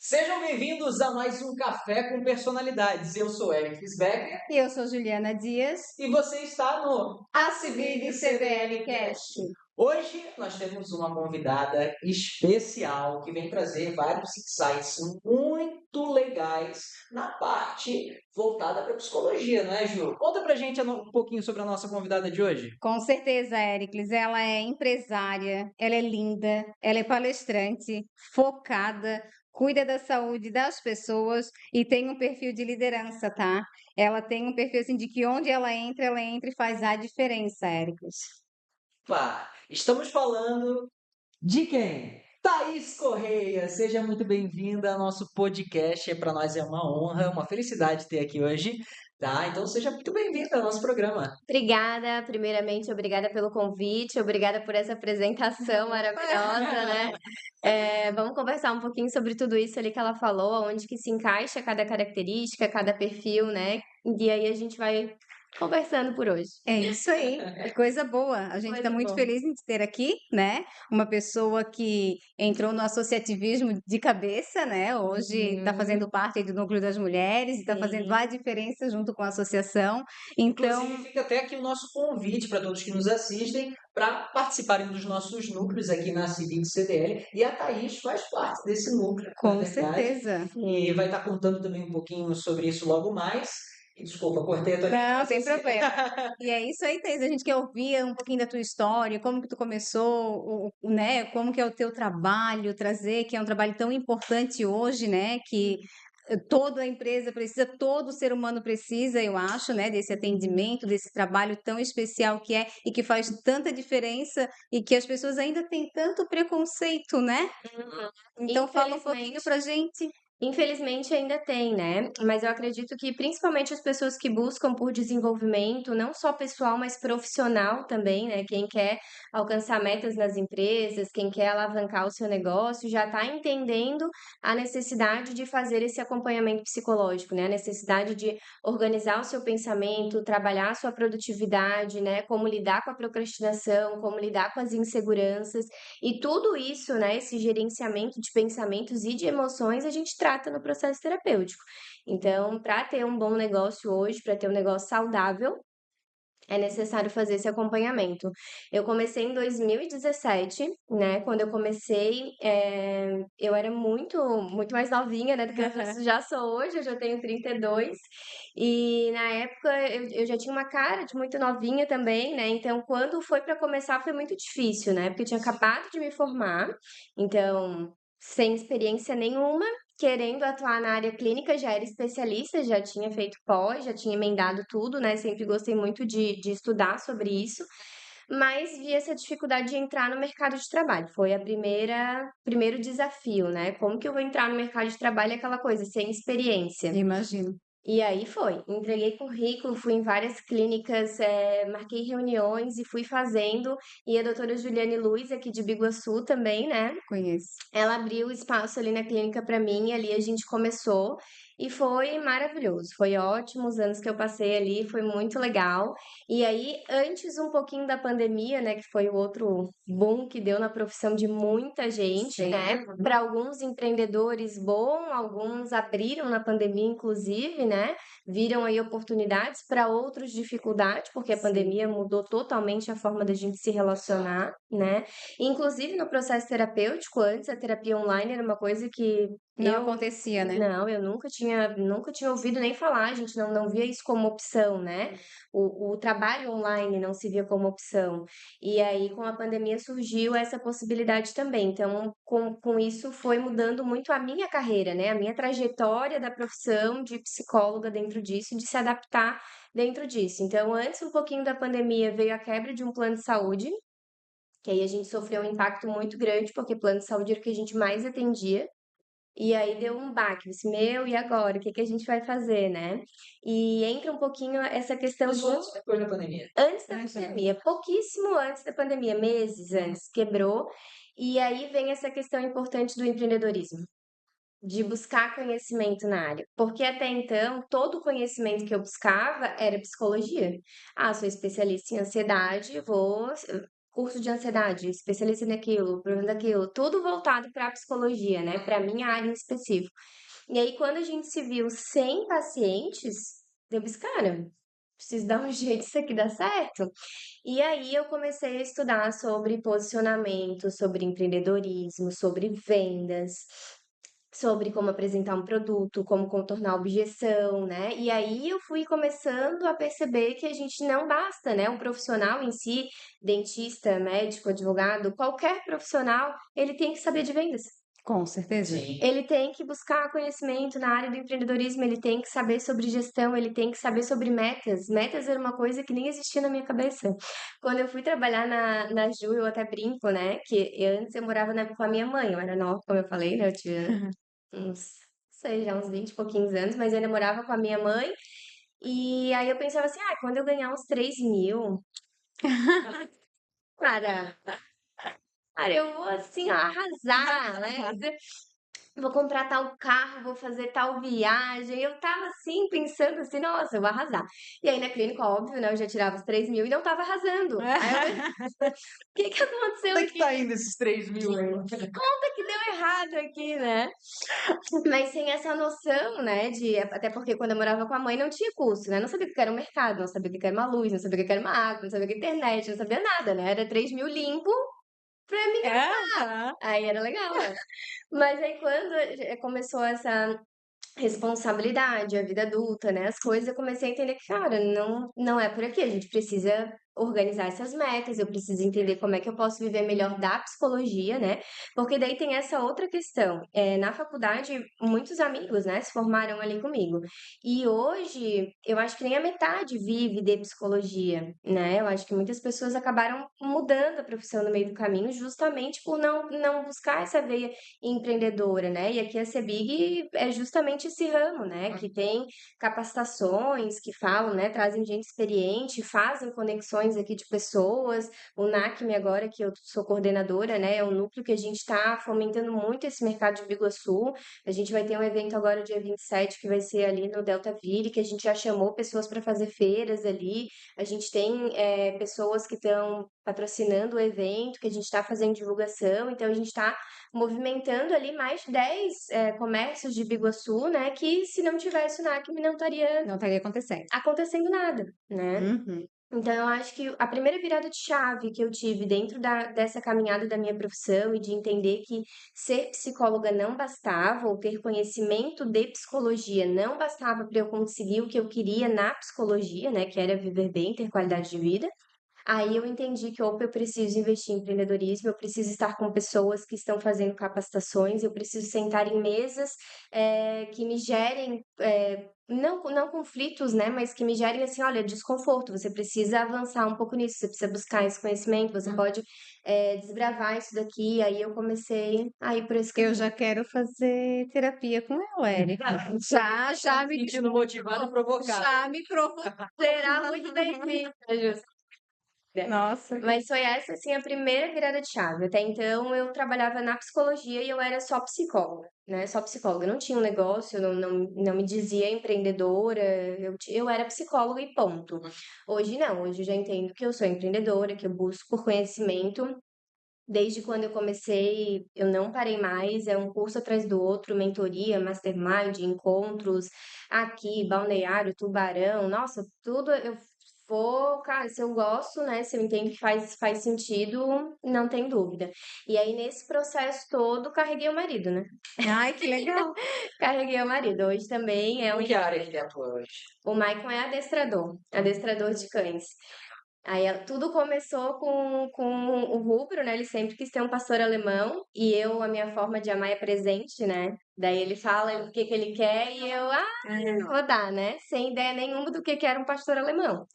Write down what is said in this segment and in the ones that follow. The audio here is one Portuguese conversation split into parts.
Sejam bem-vindos a mais um Café com Personalidades. Eu sou Eric Becker E eu sou Juliana Dias. e você está no Acibig CDL Cast. Hoje nós temos uma convidada especial que vem trazer vários insights muito legais na parte voltada para a psicologia, não é, Ju? Conta pra gente um pouquinho sobre a nossa convidada de hoje. Com certeza, Ericles, ela é empresária, ela é linda, ela é palestrante, focada, cuida da saúde das pessoas e tem um perfil de liderança, tá? Ela tem um perfil assim de que onde ela entra e faz a diferença, Ericles. Estamos falando de quem? Thaís Correia, seja muito bem-vinda ao nosso podcast. Para nós é uma honra, uma felicidade ter aqui hoje, tá? Então seja muito bem-vinda ao nosso programa. Obrigada, primeiramente, obrigada pelo convite, obrigada por essa apresentação maravilhosa, né? Vamos conversar um pouquinho sobre tudo isso ali que ela falou, onde que se encaixa cada característica, cada perfil, né? E aí a gente vai conversando por hoje. É isso aí, que coisa boa. A gente está Coisa muito boa. feliz em te ter aqui, né? Uma pessoa que entrou no associativismo de cabeça, né? Hoje está fazendo parte do Núcleo das Mulheres, está fazendo a diferença junto com a associação. Então, Inclusive, fica até aqui o nosso convite para todos que nos assistem para participarem dos nossos núcleos aqui na Civic CDL. E a Thaís faz parte desse núcleo, na com verdade. certeza. E vai estar contando também um pouquinho sobre isso logo mais. E, desculpa, cortei a tua Não, tem problema. E é isso aí, Thais. A gente quer ouvir um pouquinho da tua história, como que tu começou, né? Como que é o teu trabalho, trazer, que é um trabalho tão importante hoje, né? Que toda a empresa precisa, todo ser humano precisa, eu acho, né? Desse atendimento, desse trabalho tão especial que é e que faz tanta diferença e que as pessoas ainda têm tanto preconceito, né? Então fala um pouquinho Infelizmente. pra gente. Infelizmente ainda tem, né? Mas eu acredito que principalmente as pessoas que buscam por desenvolvimento, não só pessoal, mas profissional também, né? Quem quer alcançar metas nas empresas, quem quer alavancar o seu negócio, já está entendendo a necessidade de fazer esse acompanhamento psicológico, né? A necessidade de organizar o seu pensamento, trabalhar a sua produtividade, né? Como lidar com a procrastinação, como lidar com as inseguranças. E tudo isso, né, esse gerenciamento de pensamentos e de emoções, a gente trata no processo terapêutico. Então, para ter um bom negócio hoje, para ter um negócio saudável, é necessário fazer esse acompanhamento. Eu comecei em 2017, né? Quando eu comecei, eu era muito mais novinha, né, do que eu já sou hoje, eu já tenho 32. E na época eu já tinha uma cara de muito novinha também, né? Então, quando foi para começar, foi muito difícil, né? Porque eu tinha acabado de me formar, então, sem experiência nenhuma, querendo atuar na área clínica, já era especialista, já tinha feito pós, já tinha emendado tudo, né? Sempre gostei muito de estudar sobre isso, mas vi essa dificuldade de entrar no mercado de trabalho. Foi a primeiro desafio, né? Como que eu vou entrar no mercado de trabalho? Aquela coisa, sem experiência. Imagino. E aí foi, entreguei currículo, fui em várias clínicas, marquei reuniões e fui fazendo. E a doutora Juliane Luiz, aqui de Biguaçu também, né? Conheço. Ela abriu o espaço ali na clínica para mim, e ali a gente começou e foi maravilhoso. Foi ótimo os anos que eu passei ali, foi muito legal. E aí, antes um pouquinho da pandemia, né, que foi o outro boom que deu na profissão de muita gente, Sim. né? Para alguns empreendedores, bom, alguns abriram na pandemia, inclusive, né? Viram aí oportunidades, para outros dificuldade, porque a Sim. pandemia mudou totalmente a forma da gente se relacionar, né? Inclusive no processo terapêutico, antes a terapia online era uma coisa que Não acontecia, né? não, eu nunca tinha ouvido nem falar, a gente não via isso como opção, né? O trabalho online não se via como opção. E aí, com a pandemia, surgiu essa possibilidade também. Então, com isso, foi mudando muito a minha carreira, né? A minha trajetória da profissão de psicóloga dentro disso, de se adaptar dentro disso. Então, antes um pouquinho da pandemia, veio a quebra de um plano de saúde, que aí a gente sofreu um impacto muito grande, porque plano de saúde era o que a gente mais atendia. E aí deu um baque, eu disse, meu, e agora? O que que a gente vai fazer, né? E entra um pouquinho essa questão Isso de antes ou depois da pandemia? antes da Antes da pandemia, pouquíssimo antes da pandemia, meses antes, quebrou. E aí vem essa questão importante do empreendedorismo, de buscar conhecimento na área. Porque até então, todo o conhecimento que eu buscava era psicologia. Ah, sou especialista em ansiedade, vou curso de ansiedade, especialista naquilo, problema daquilo, tudo voltado para a psicologia, né? Para minha área em específico. E aí, quando a gente se viu sem pacientes, eu disse, cara, preciso dar um jeito isso aqui dar certo. E aí eu comecei a estudar sobre posicionamento, sobre empreendedorismo, sobre vendas, sobre como apresentar um produto, como contornar a objeção, né? E aí eu fui começando a perceber que a gente não basta, né? Um profissional em si, dentista, médico, advogado, qualquer profissional, ele tem que saber de vendas. Com certeza. Sim. Ele tem que buscar conhecimento na área do empreendedorismo, ele tem que saber sobre gestão, ele tem que saber sobre metas. Metas era uma coisa que nem existia na minha cabeça. Quando eu fui trabalhar na Ju, eu até brinco, né? Antes eu morava com a minha mãe, eu era nova, como eu falei, né? Eu tinha uns, sei, já uns 20 e pouquinhos anos, mas eu ainda morava com a minha mãe. E aí eu pensava assim, quando eu ganhar uns 3.000, cara, cara, eu vou assim, ó, arrasar, né? Vou comprar tal carro, vou fazer tal viagem. Eu tava assim, pensando assim, nossa, eu vou arrasar. E aí na clínica, óbvio, né? Eu já tirava os 3.000 e não tava arrasando. Aí o que aconteceu Onde é que aqui? tá indo esses 3.000 aí? Conta que deu errado aqui, né? Mas sem essa noção, né? Até porque quando eu morava com a mãe não tinha curso, né? Não sabia o que era o mercado, não sabia o que era uma luz, não sabia o que era uma água, não sabia o que era internet, não sabia nada, né? Era 3.000 limpo pra me Aham. Aí era legal, né? Mas aí quando começou essa responsabilidade, a vida adulta, né? As coisas, eu comecei a entender que, cara, não é por aqui. A gente precisa organizar essas metas, eu preciso entender como é que eu posso viver melhor da psicologia, né? Porque daí tem essa outra questão. Na faculdade, muitos amigos, né, se formaram ali comigo. E hoje, eu acho que nem a metade vive de psicologia, né? Eu acho que muitas pessoas acabaram mudando a profissão no meio do caminho, justamente por não buscar essa veia empreendedora, né? E aqui a CEBIG é justamente esse ramo, né? Que tem capacitações que falam, né? Trazem gente experiente, fazem conexões aqui de pessoas. O NACME agora, que eu sou coordenadora, né? É um núcleo que a gente está fomentando muito esse mercado de Biguaçu. A gente vai ter um evento agora, dia 27, que vai ser ali no Delta Ville, que a gente já chamou pessoas para fazer feiras ali. A gente tem pessoas que estão patrocinando o evento, que a gente está fazendo divulgação. Então, a gente está movimentando ali mais de 10 comércios de Biguaçu, né? Que se não tivesse o NACME não estaria Não estaria acontecendo. acontecendo nada, né? Uhum. Então, eu acho que a primeira virada de chave que eu tive dentro dessa caminhada da minha profissão e de entender que ser psicóloga não bastava, ou ter conhecimento de psicologia não bastava para eu conseguir o que eu queria na psicologia, né? Que era viver bem, ter qualidade de vida. Aí eu entendi que ou eu preciso investir em empreendedorismo, eu preciso estar com pessoas que estão fazendo capacitações, eu preciso sentar em mesas que me gerem, não conflitos, né, mas que me gerem assim, olha, desconforto, você precisa avançar um pouco nisso, você precisa buscar esse conhecimento, você pode desbravar isso daqui. Aí eu comecei a ir por esse Eu caminho. já quero fazer terapia com ela, Érica. Já me Sentindo motivado e provocado. já me provocou. Será muito bem-vinda, Ju. Nossa. Mas foi essa, assim, a primeira virada de chave. Até então, eu trabalhava na psicologia e eu era só psicóloga, né? Só psicóloga. Eu não tinha um negócio, eu não me dizia empreendedora, eu era psicóloga e ponto. Hoje não, hoje eu já entendo que eu sou empreendedora, que eu busco por conhecimento. Desde quando eu comecei, eu não parei mais, é um curso atrás do outro, mentoria, mastermind, encontros aqui, Balneário, Tubarão, nossa, tudo eu vou, cara, se eu gosto, né, se eu entendo que faz sentido, não tem dúvida. E aí, nesse processo todo, carreguei o marido, né? Ai, que legal. Carreguei o marido. Hoje também é Em que área ele atua hoje? o Maicon é adestrador de cães. Aí tudo começou com o rubro, né? Ele sempre quis ter um pastor alemão e a minha forma de amar é presente, né? Daí ele fala o que que ele quer e vou dar, né? Sem ideia nenhuma do que era um pastor alemão.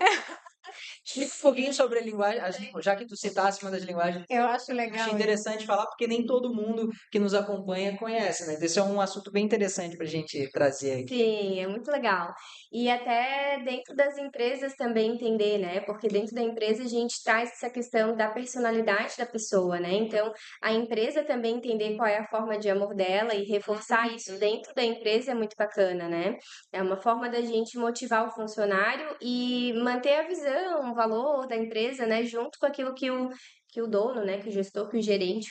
Explica um pouquinho sobre a linguagem, já que tu citasse uma das linguagens. Eu acho Achei legal isso. interessante falar, porque nem todo mundo que nos acompanha conhece, né? Então, esse é um assunto bem interessante para a gente trazer aqui. Sim, é muito legal. E até dentro das empresas também entender, né? Porque dentro da empresa a gente traz essa questão da personalidade da pessoa, né? Então, a empresa também entender qual é a forma de amor dela e reforçar isso dentro da empresa é muito bacana, né? É uma forma da gente motivar o funcionário e manter a visão, o valor da empresa, né? Junto com aquilo que que o dono, né, que o gestor, que o gerente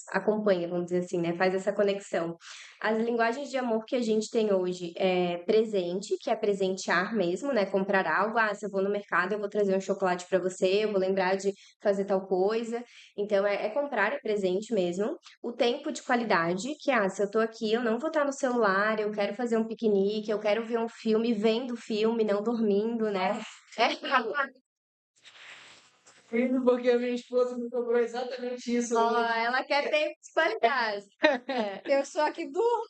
acompanha, vamos dizer assim, né, faz essa conexão. As linguagens de amor que a gente tem hoje é presente, que é presentear mesmo, né, comprar algo. Ah, se eu vou no mercado, eu vou trazer um chocolate para você, eu vou lembrar de fazer tal coisa. Então, é comprar, é presente mesmo. O tempo de qualidade, que, se eu tô aqui, eu não vou estar no celular, eu quero fazer um piquenique, eu quero ver um filme, vendo filme, não dormindo, né? É, Rindo porque a minha esposa me cobrou exatamente isso ó, hoje. ela quer tempo de qualidade. É. Eu sou aqui do.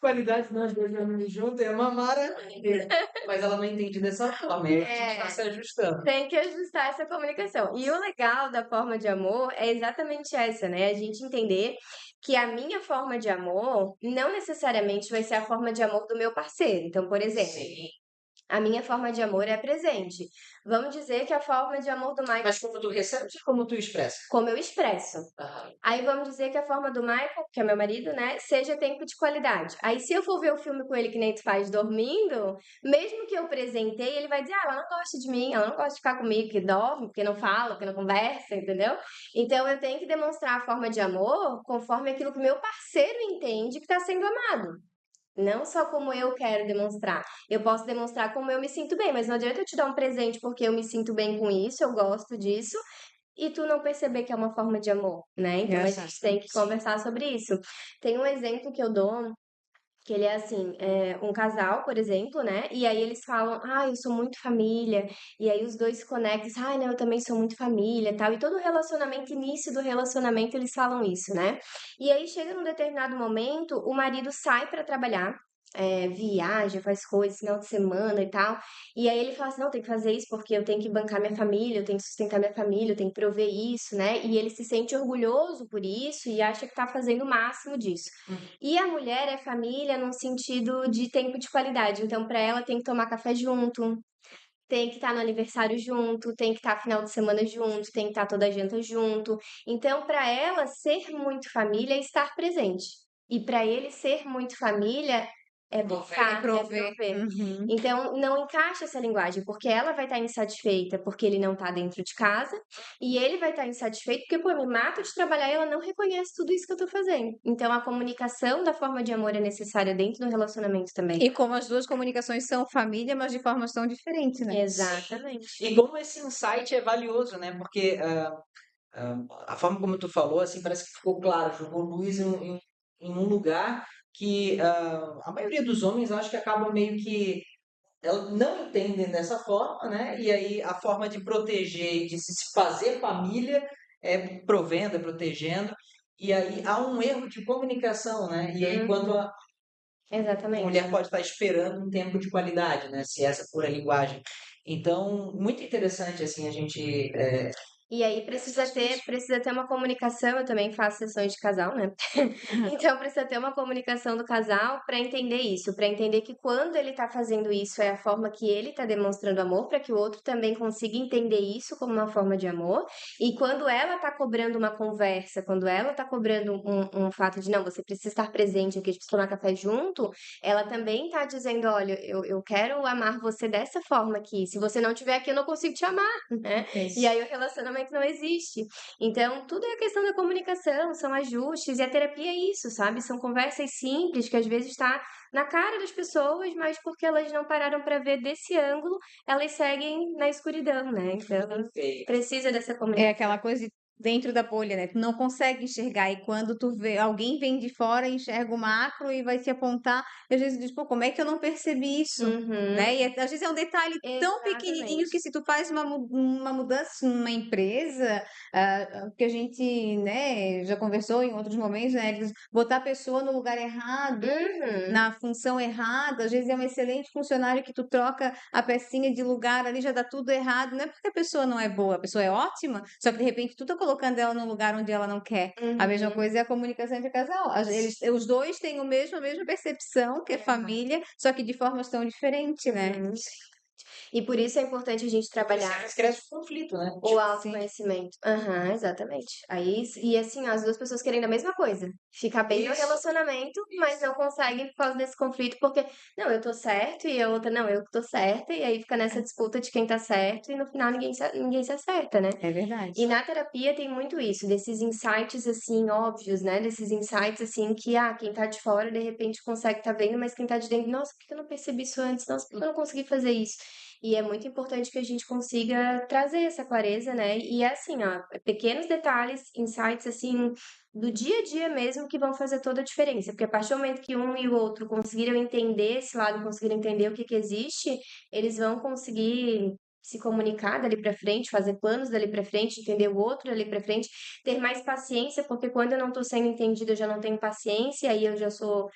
Qualidade nós dois dormimos juntos é uma maravilha. Mas ela não entende dessa forma, e a gente está se ajustando. Tem que ajustar essa comunicação. E o legal da forma de amor é exatamente essa, né? A gente entender que a minha forma de amor não necessariamente vai ser a forma de amor do meu parceiro. Então, por exemplo, Sim. a minha forma de amor é presente. Vamos dizer que a forma de amor do Michael, Mas como tu recebes ou como tu expressa? como eu expresso. Ah, Aí vamos dizer que a forma do Michael, que é meu marido, né, seja tempo de qualidade. Aí se eu for ver o filme com ele que nem tu faz dormindo, mesmo que eu presentei, ele vai dizer, ela não gosta de mim, ela não gosta de ficar comigo, que dorme, porque não fala, porque não conversa, entendeu? Então eu tenho que demonstrar a forma de amor conforme aquilo que o meu parceiro entende que está sendo amado. Não só como eu quero demonstrar. Eu posso demonstrar como eu me sinto bem, mas não adianta eu te dar um presente porque eu me sinto bem com isso, eu gosto disso, e tu não perceber que é uma forma de amor, né? Então a gente tem que conversar sobre isso. Tem um exemplo que eu dou, que ele é assim, um casal, por exemplo, né? E aí eles falam, eu sou muito família. E aí os dois se conectam, não, eu também sou muito família, tal. E todo relacionamento, início do relacionamento, eles falam isso, né? E aí chega num determinado momento, o marido sai para trabalhar, viaja, faz coisas, final de semana e tal. E aí ele fala assim, não, tem que fazer isso porque eu tenho que bancar minha família, eu tenho que sustentar minha família, eu tenho que prover isso, né? E ele se sente orgulhoso por isso e acha que tá fazendo o máximo disso. E a mulher é família num sentido de tempo de qualidade. Então, para ela, tem que tomar café junto, tem que estar no aniversário junto, tem que estar final de semana junto, tem que estar toda a janta junto. Então, para ela, ser muito família é estar presente. E para ele, ser muito família é buscar, é prover. Uhum. Então, não encaixa essa linguagem, porque ela vai estar insatisfeita porque ele não está dentro de casa, e ele vai estar insatisfeito porque, pô, me mato de trabalhar e ela não reconhece tudo isso que eu tô fazendo. Então, a comunicação da forma de amor é necessária dentro do relacionamento também. E como as duas comunicações são família, mas de formas tão diferentes, né? Exatamente. E como esse insight é valioso, né? Porque a forma como tu falou, assim, parece que ficou claro, jogou luz em um lugar que a maioria dos homens acho que acabam meio que não entendem dessa forma, né? E aí a forma de proteger e de se fazer família é provendo, é protegendo. E aí há um erro de comunicação, né? E aí quando a Exatamente. mulher pode estar esperando um tempo de qualidade, né? Se essa for a linguagem. Então, muito interessante, assim, a gente... E aí precisa ter uma comunicação, eu também faço sessões de casal, né? Então precisa ter uma comunicação do casal para entender isso, para entender que quando ele tá fazendo isso é a forma que ele tá demonstrando amor, para que o outro também consiga entender isso como uma forma de amor. E quando ela tá cobrando uma conversa, quando ela tá cobrando um fato de não, você precisa estar presente aqui, a gente precisa tomar café junto, ela também tá dizendo, olha, eu quero amar você dessa forma aqui. Se você não estiver aqui, eu não consigo te amar, né? E aí o relacionamento não existe. Então, tudo é questão da comunicação, são ajustes, e a terapia é isso, sabe? São conversas simples que às vezes está na cara das pessoas, mas porque elas não pararam para ver desse ângulo, elas seguem na escuridão, né? Então, precisa dessa É comunicação. aquela coisa de dentro da bolha, né? Tu não consegue enxergar e quando tu vê, alguém vem de fora, enxerga o macro e vai te apontar, e às vezes diz, pô, como é que eu não percebi isso? Né? E às vezes é um detalhe tão pequenininho que se tu faz uma mudança numa empresa, que a gente, né, já conversou em outros momentos, né, botar a pessoa no lugar errado, na função errada, às vezes é um excelente funcionário que tu troca a pecinha de lugar ali, já dá tudo errado, não é porque a pessoa não é boa, a pessoa é ótima, só que de repente tu tá colocando ela num lugar onde ela não quer. A mesma coisa é a comunicação entre casal. Os dois têm a mesma percepção, que é família, só que de formas tão diferentes, né? E por isso é importante a gente trabalhar Cresce o conflito, né? o Sim. autoconhecimento. Aham, exatamente. Aí, e assim, as duas pessoas querendo a mesma coisa. Ficar bem no Isso. relacionamento, mas não conseguem por causa desse conflito, porque, não, eu tô certo, e a outra, não, eu que tô certa, e aí fica nessa disputa de quem tá certo, e no final ninguém se acerta, né? É verdade. E na terapia tem muito isso, desses insights, assim, óbvios, né? Desses insights, assim, que, quem tá de fora, de repente, consegue tá vendo, mas quem tá de dentro, nossa, por que eu não percebi isso antes? Nossa, por que eu não consegui fazer isso? E é muito importante que a gente consiga trazer essa clareza, né? E é assim, ó, pequenos detalhes, insights, assim, do dia a dia mesmo que vão fazer toda a diferença. Porque a partir do momento que um e o outro conseguiram entender esse lado, conseguiram entender o que que existe, eles vão conseguir se comunicar dali para frente, fazer planos dali para frente, entender o outro dali para frente, ter mais paciência, porque quando eu não estou sendo entendida, eu já não tenho paciência, aí eu já sou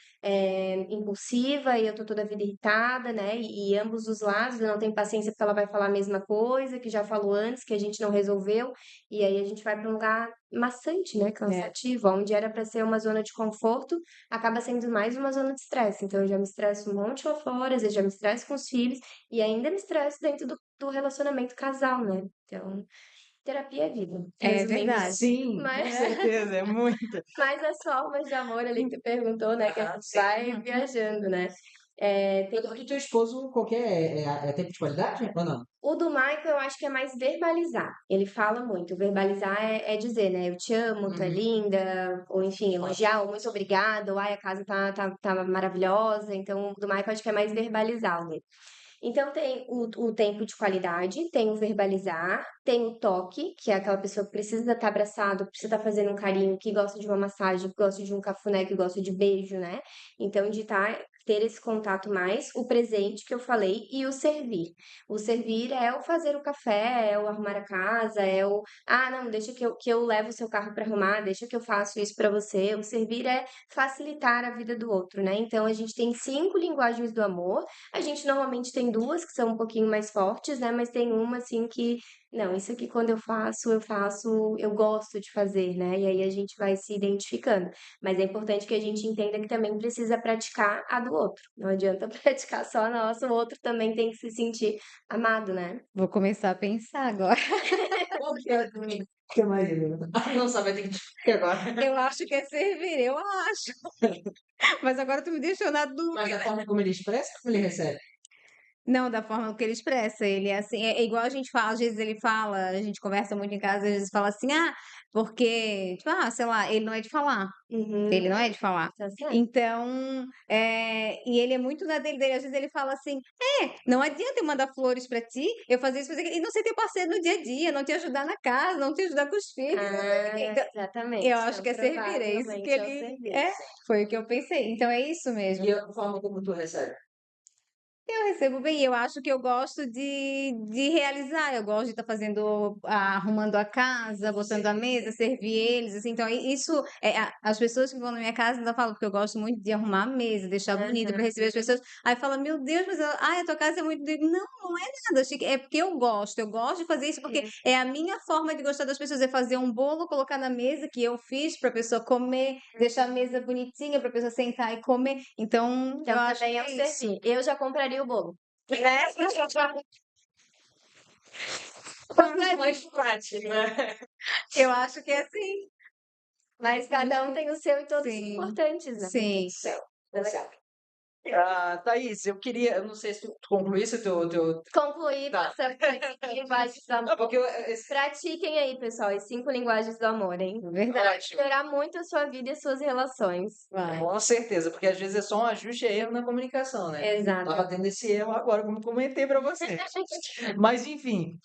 impulsiva e eu tô toda a vida irritada, né? E ambos os lados, eu não tenho paciência porque ela vai falar a mesma coisa que já falou antes, que a gente não resolveu, e aí a gente vai para um lugar maçante, né? Cansativo, onde era para ser uma zona de conforto, acaba sendo mais uma zona de estresse. Então eu já me estresso um monte lá fora, às vezes já me estresso com os filhos e ainda me estresso dentro do relacionamento casal, né? Então, terapia é vida. É Resumindo verdade. isso. Sim, com Mas, certeza, é muito. mas as formas de amor ali que tu perguntou, né? Que a gente vai viajando, né? Tem Do teu esposo, qualquer é tempo de qualidade ou não? o do Michael, eu acho que é mais verbalizar. Ele fala muito. Verbalizar é dizer, né? Eu te amo, tu é Uhum. linda, ou enfim, elogiar, ou muito obrigada, ou ai, a casa tá maravilhosa. Então, o do Michael, acho que é mais verbalizar, né? Então, tem o tempo de qualidade, tem o verbalizar, tem o toque, que é aquela pessoa que precisa estar abraçado, precisa estar fazendo um carinho, que gosta de uma massagem, que gosta de um cafuné, que gosta de beijo, né? Então, ter esse contato mais, o presente que eu falei e o servir. O servir é o fazer o café, é o arrumar a casa, é o, não, deixa que eu levo o seu carro para arrumar, deixa que eu faço isso para você. O servir é facilitar a vida do outro, né? Então, a gente tem 5 linguagens do amor. A gente normalmente tem duas que são um pouquinho mais fortes, né? Mas tem uma assim que, não, isso aqui quando eu gosto de fazer, né? E aí a gente vai se identificando. Mas é importante que a gente entenda que também precisa praticar a do outro. Não adianta praticar só a nossa, o outro também tem que se sentir amado, né? Vou começar a pensar agora. Qual que é que mais? Não sabe, vai ter que discutir agora. Eu acho que é servir, eu acho. Mas agora tu me deixou na Mas dúvida. da forma como ele expressa, como ele recebe? Não, da forma que ele expressa, ele é assim, é igual a gente fala, às vezes ele fala, a gente conversa muito em casa, às vezes fala assim, porque, tipo, sei lá, ele não é de falar. Ele não é de falar. Tá certo. Então, e ele é muito na dele. Às vezes ele fala assim: não adianta eu mandar flores pra ti, eu fazer isso, fazer aquilo, e não ser teu parceiro no dia a dia, não te ajudar na casa, não te ajudar com os filhos. Então, Exatamente. eu acho Então, que é servir, é isso que provavelmente é o ele. serviço. Foi o que eu pensei. Então é isso mesmo. E a forma como tu recebe? Eu recebo bem, eu acho que eu gosto de realizar, eu gosto de estar fazendo, arrumando a casa, botando a mesa, servir eles, assim, então isso, as pessoas que vão na minha casa ainda falam, porque eu gosto muito de arrumar a mesa, deixar bonita para receber as pessoas, aí fala, meu Deus, mas a tua casa é muito, não, não é nada, achei que é porque eu gosto de fazer isso porque é a minha forma de gostar das pessoas, é fazer um bolo, colocar na mesa que eu fiz para a pessoa comer, deixar a mesa bonitinha para a pessoa sentar e comer, então eu Então, acho também que é o é isso. servir. Eu já compraria o bolo. Mais prático, né? Eu acho que é assim. Mas cada um tem o seu e todos são Sim, importantes, né? sim. É legal. Thaís, eu não sei se tu concluísse o teu... Concluir, Tá. passamos aqui linguagens do Não, amor. porque Pratiquem aí, pessoal, as 5 linguagens do amor, hein? Verdade. ótimo. Melhorar muito a sua vida e as suas relações. Vai. Com certeza, porque às vezes é só um ajuste e erro na comunicação, né? Exato. Tava tendo esse erro agora, como comentei pra você. Mas enfim,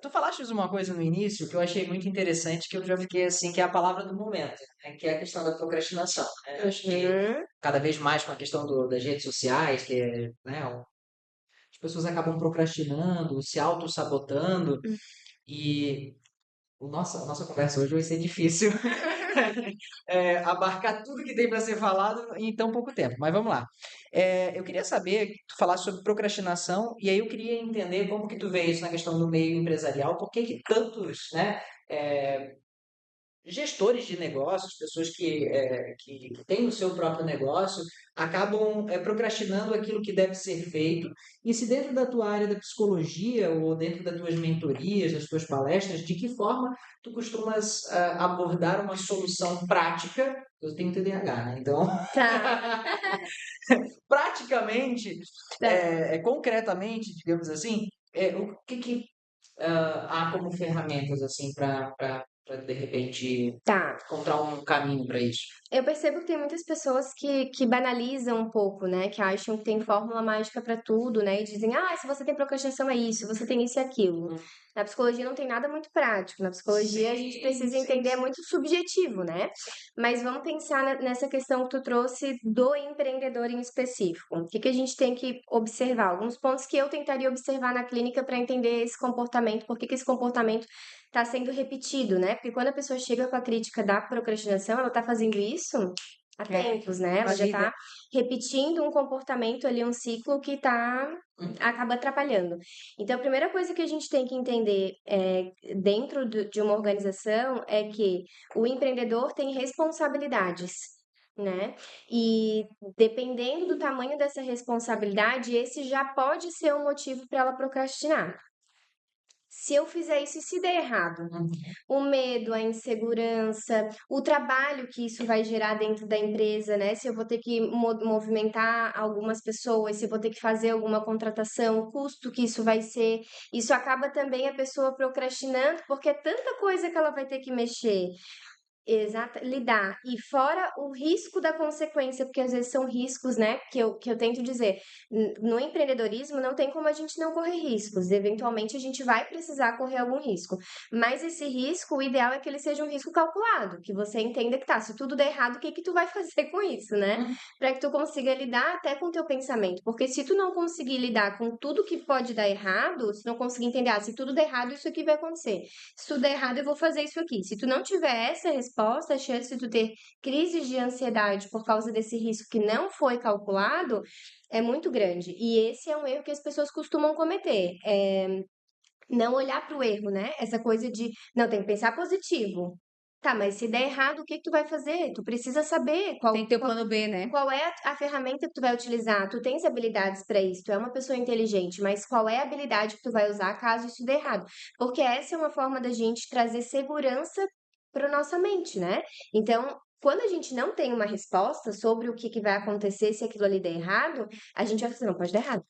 tu falaste uma coisa no início que eu achei muito interessante, que eu já fiquei assim, que é a palavra do momento, né? Que é a questão da procrastinação, né? Eu acho que cada vez mais com a questão das redes sociais, que né, as pessoas acabam procrastinando, se auto-sabotando, e a nossa conversa hoje vai ser difícil abarcar tudo que tem para ser falado em tão pouco tempo, mas vamos lá. Eu queria saber, tu falaste sobre procrastinação, e aí eu queria entender como que tu vê isso na questão do meio empresarial, por que que tantos, né, gestores de negócios, pessoas que têm o seu próprio negócio, acabam procrastinando aquilo que deve ser feito. E se dentro da tua área da psicologia ou dentro das tuas mentorias, das tuas palestras, de que forma tu costumas abordar uma solução prática? Eu tenho TDAH, né? Então, Tá, praticamente, tá. concretamente, digamos assim, o que há como ferramentas assim para de repente Tá. encontrar um caminho para isso? Eu percebo que tem muitas pessoas que banalizam um pouco, né? Que acham que tem fórmula mágica para tudo, né? E dizem, ah, se você tem procrastinação é isso, você tem isso e aquilo. Hum. Na psicologia não tem nada muito prático. Na psicologia a gente Sim, precisa sim, entender, é sim. muito subjetivo, né? Mas vamos pensar nessa questão que tu trouxe do empreendedor em específico. O que que a gente tem que observar? Alguns pontos que eu tentaria observar na clínica para entender esse comportamento, por que que esse comportamento está sendo repetido, né? Porque quando a pessoa chega com a crítica da procrastinação, ela está fazendo isso há tempos, né? Ela já Imagina. está repetindo um comportamento ali, um ciclo que acaba atrapalhando. Então, a primeira coisa que a gente tem que entender dentro de uma organização é que o empreendedor tem responsabilidades. Né? E dependendo do tamanho dessa responsabilidade, esse já pode ser um motivo para ela procrastinar. Se eu fizer isso e se der errado, Uhum. o medo, a insegurança, o trabalho que isso vai gerar dentro da empresa, né? Se eu vou ter que movimentar algumas pessoas, se eu vou ter que fazer alguma contratação, o custo que isso vai ser, isso acaba também a pessoa procrastinando, porque é tanta coisa que ela vai ter que mexer. Exato, lidar. E fora o risco da consequência, porque às vezes são riscos, né? Que eu tento dizer. No empreendedorismo não tem como a gente não correr riscos. Eventualmente a gente vai precisar correr algum risco. Mas esse risco, o ideal é que ele seja um risco calculado, que você entenda que tá, se tudo der errado, o que que tu vai fazer com isso, né? Uhum. Para que tu consiga lidar até com o teu pensamento. Porque se tu não conseguir lidar com tudo que pode dar errado, se não conseguir entender, ah, se tudo der errado, isso aqui vai acontecer. Se tudo der errado, eu vou fazer isso aqui. Se tu não tiver essa resposta, a chance de tu ter crises de ansiedade por causa desse risco que não foi calculado é muito grande. E esse é um erro que as pessoas costumam cometer. Não olhar para o erro, né? Essa coisa de, não, tem que pensar positivo. Tá, mas se der errado, o que que tu vai fazer? Tu precisa saber Tem que ter o plano B, né? qual é a ferramenta que tu vai utilizar. Tu tens habilidades para isso, tu é uma pessoa inteligente, mas qual é a habilidade que tu vai usar caso isso dê errado? Porque essa é uma forma da gente trazer segurança para nossa mente, né? Então, quando a gente não tem uma resposta sobre o que que vai acontecer se aquilo ali der errado, a gente vai fazer, não pode dar errado.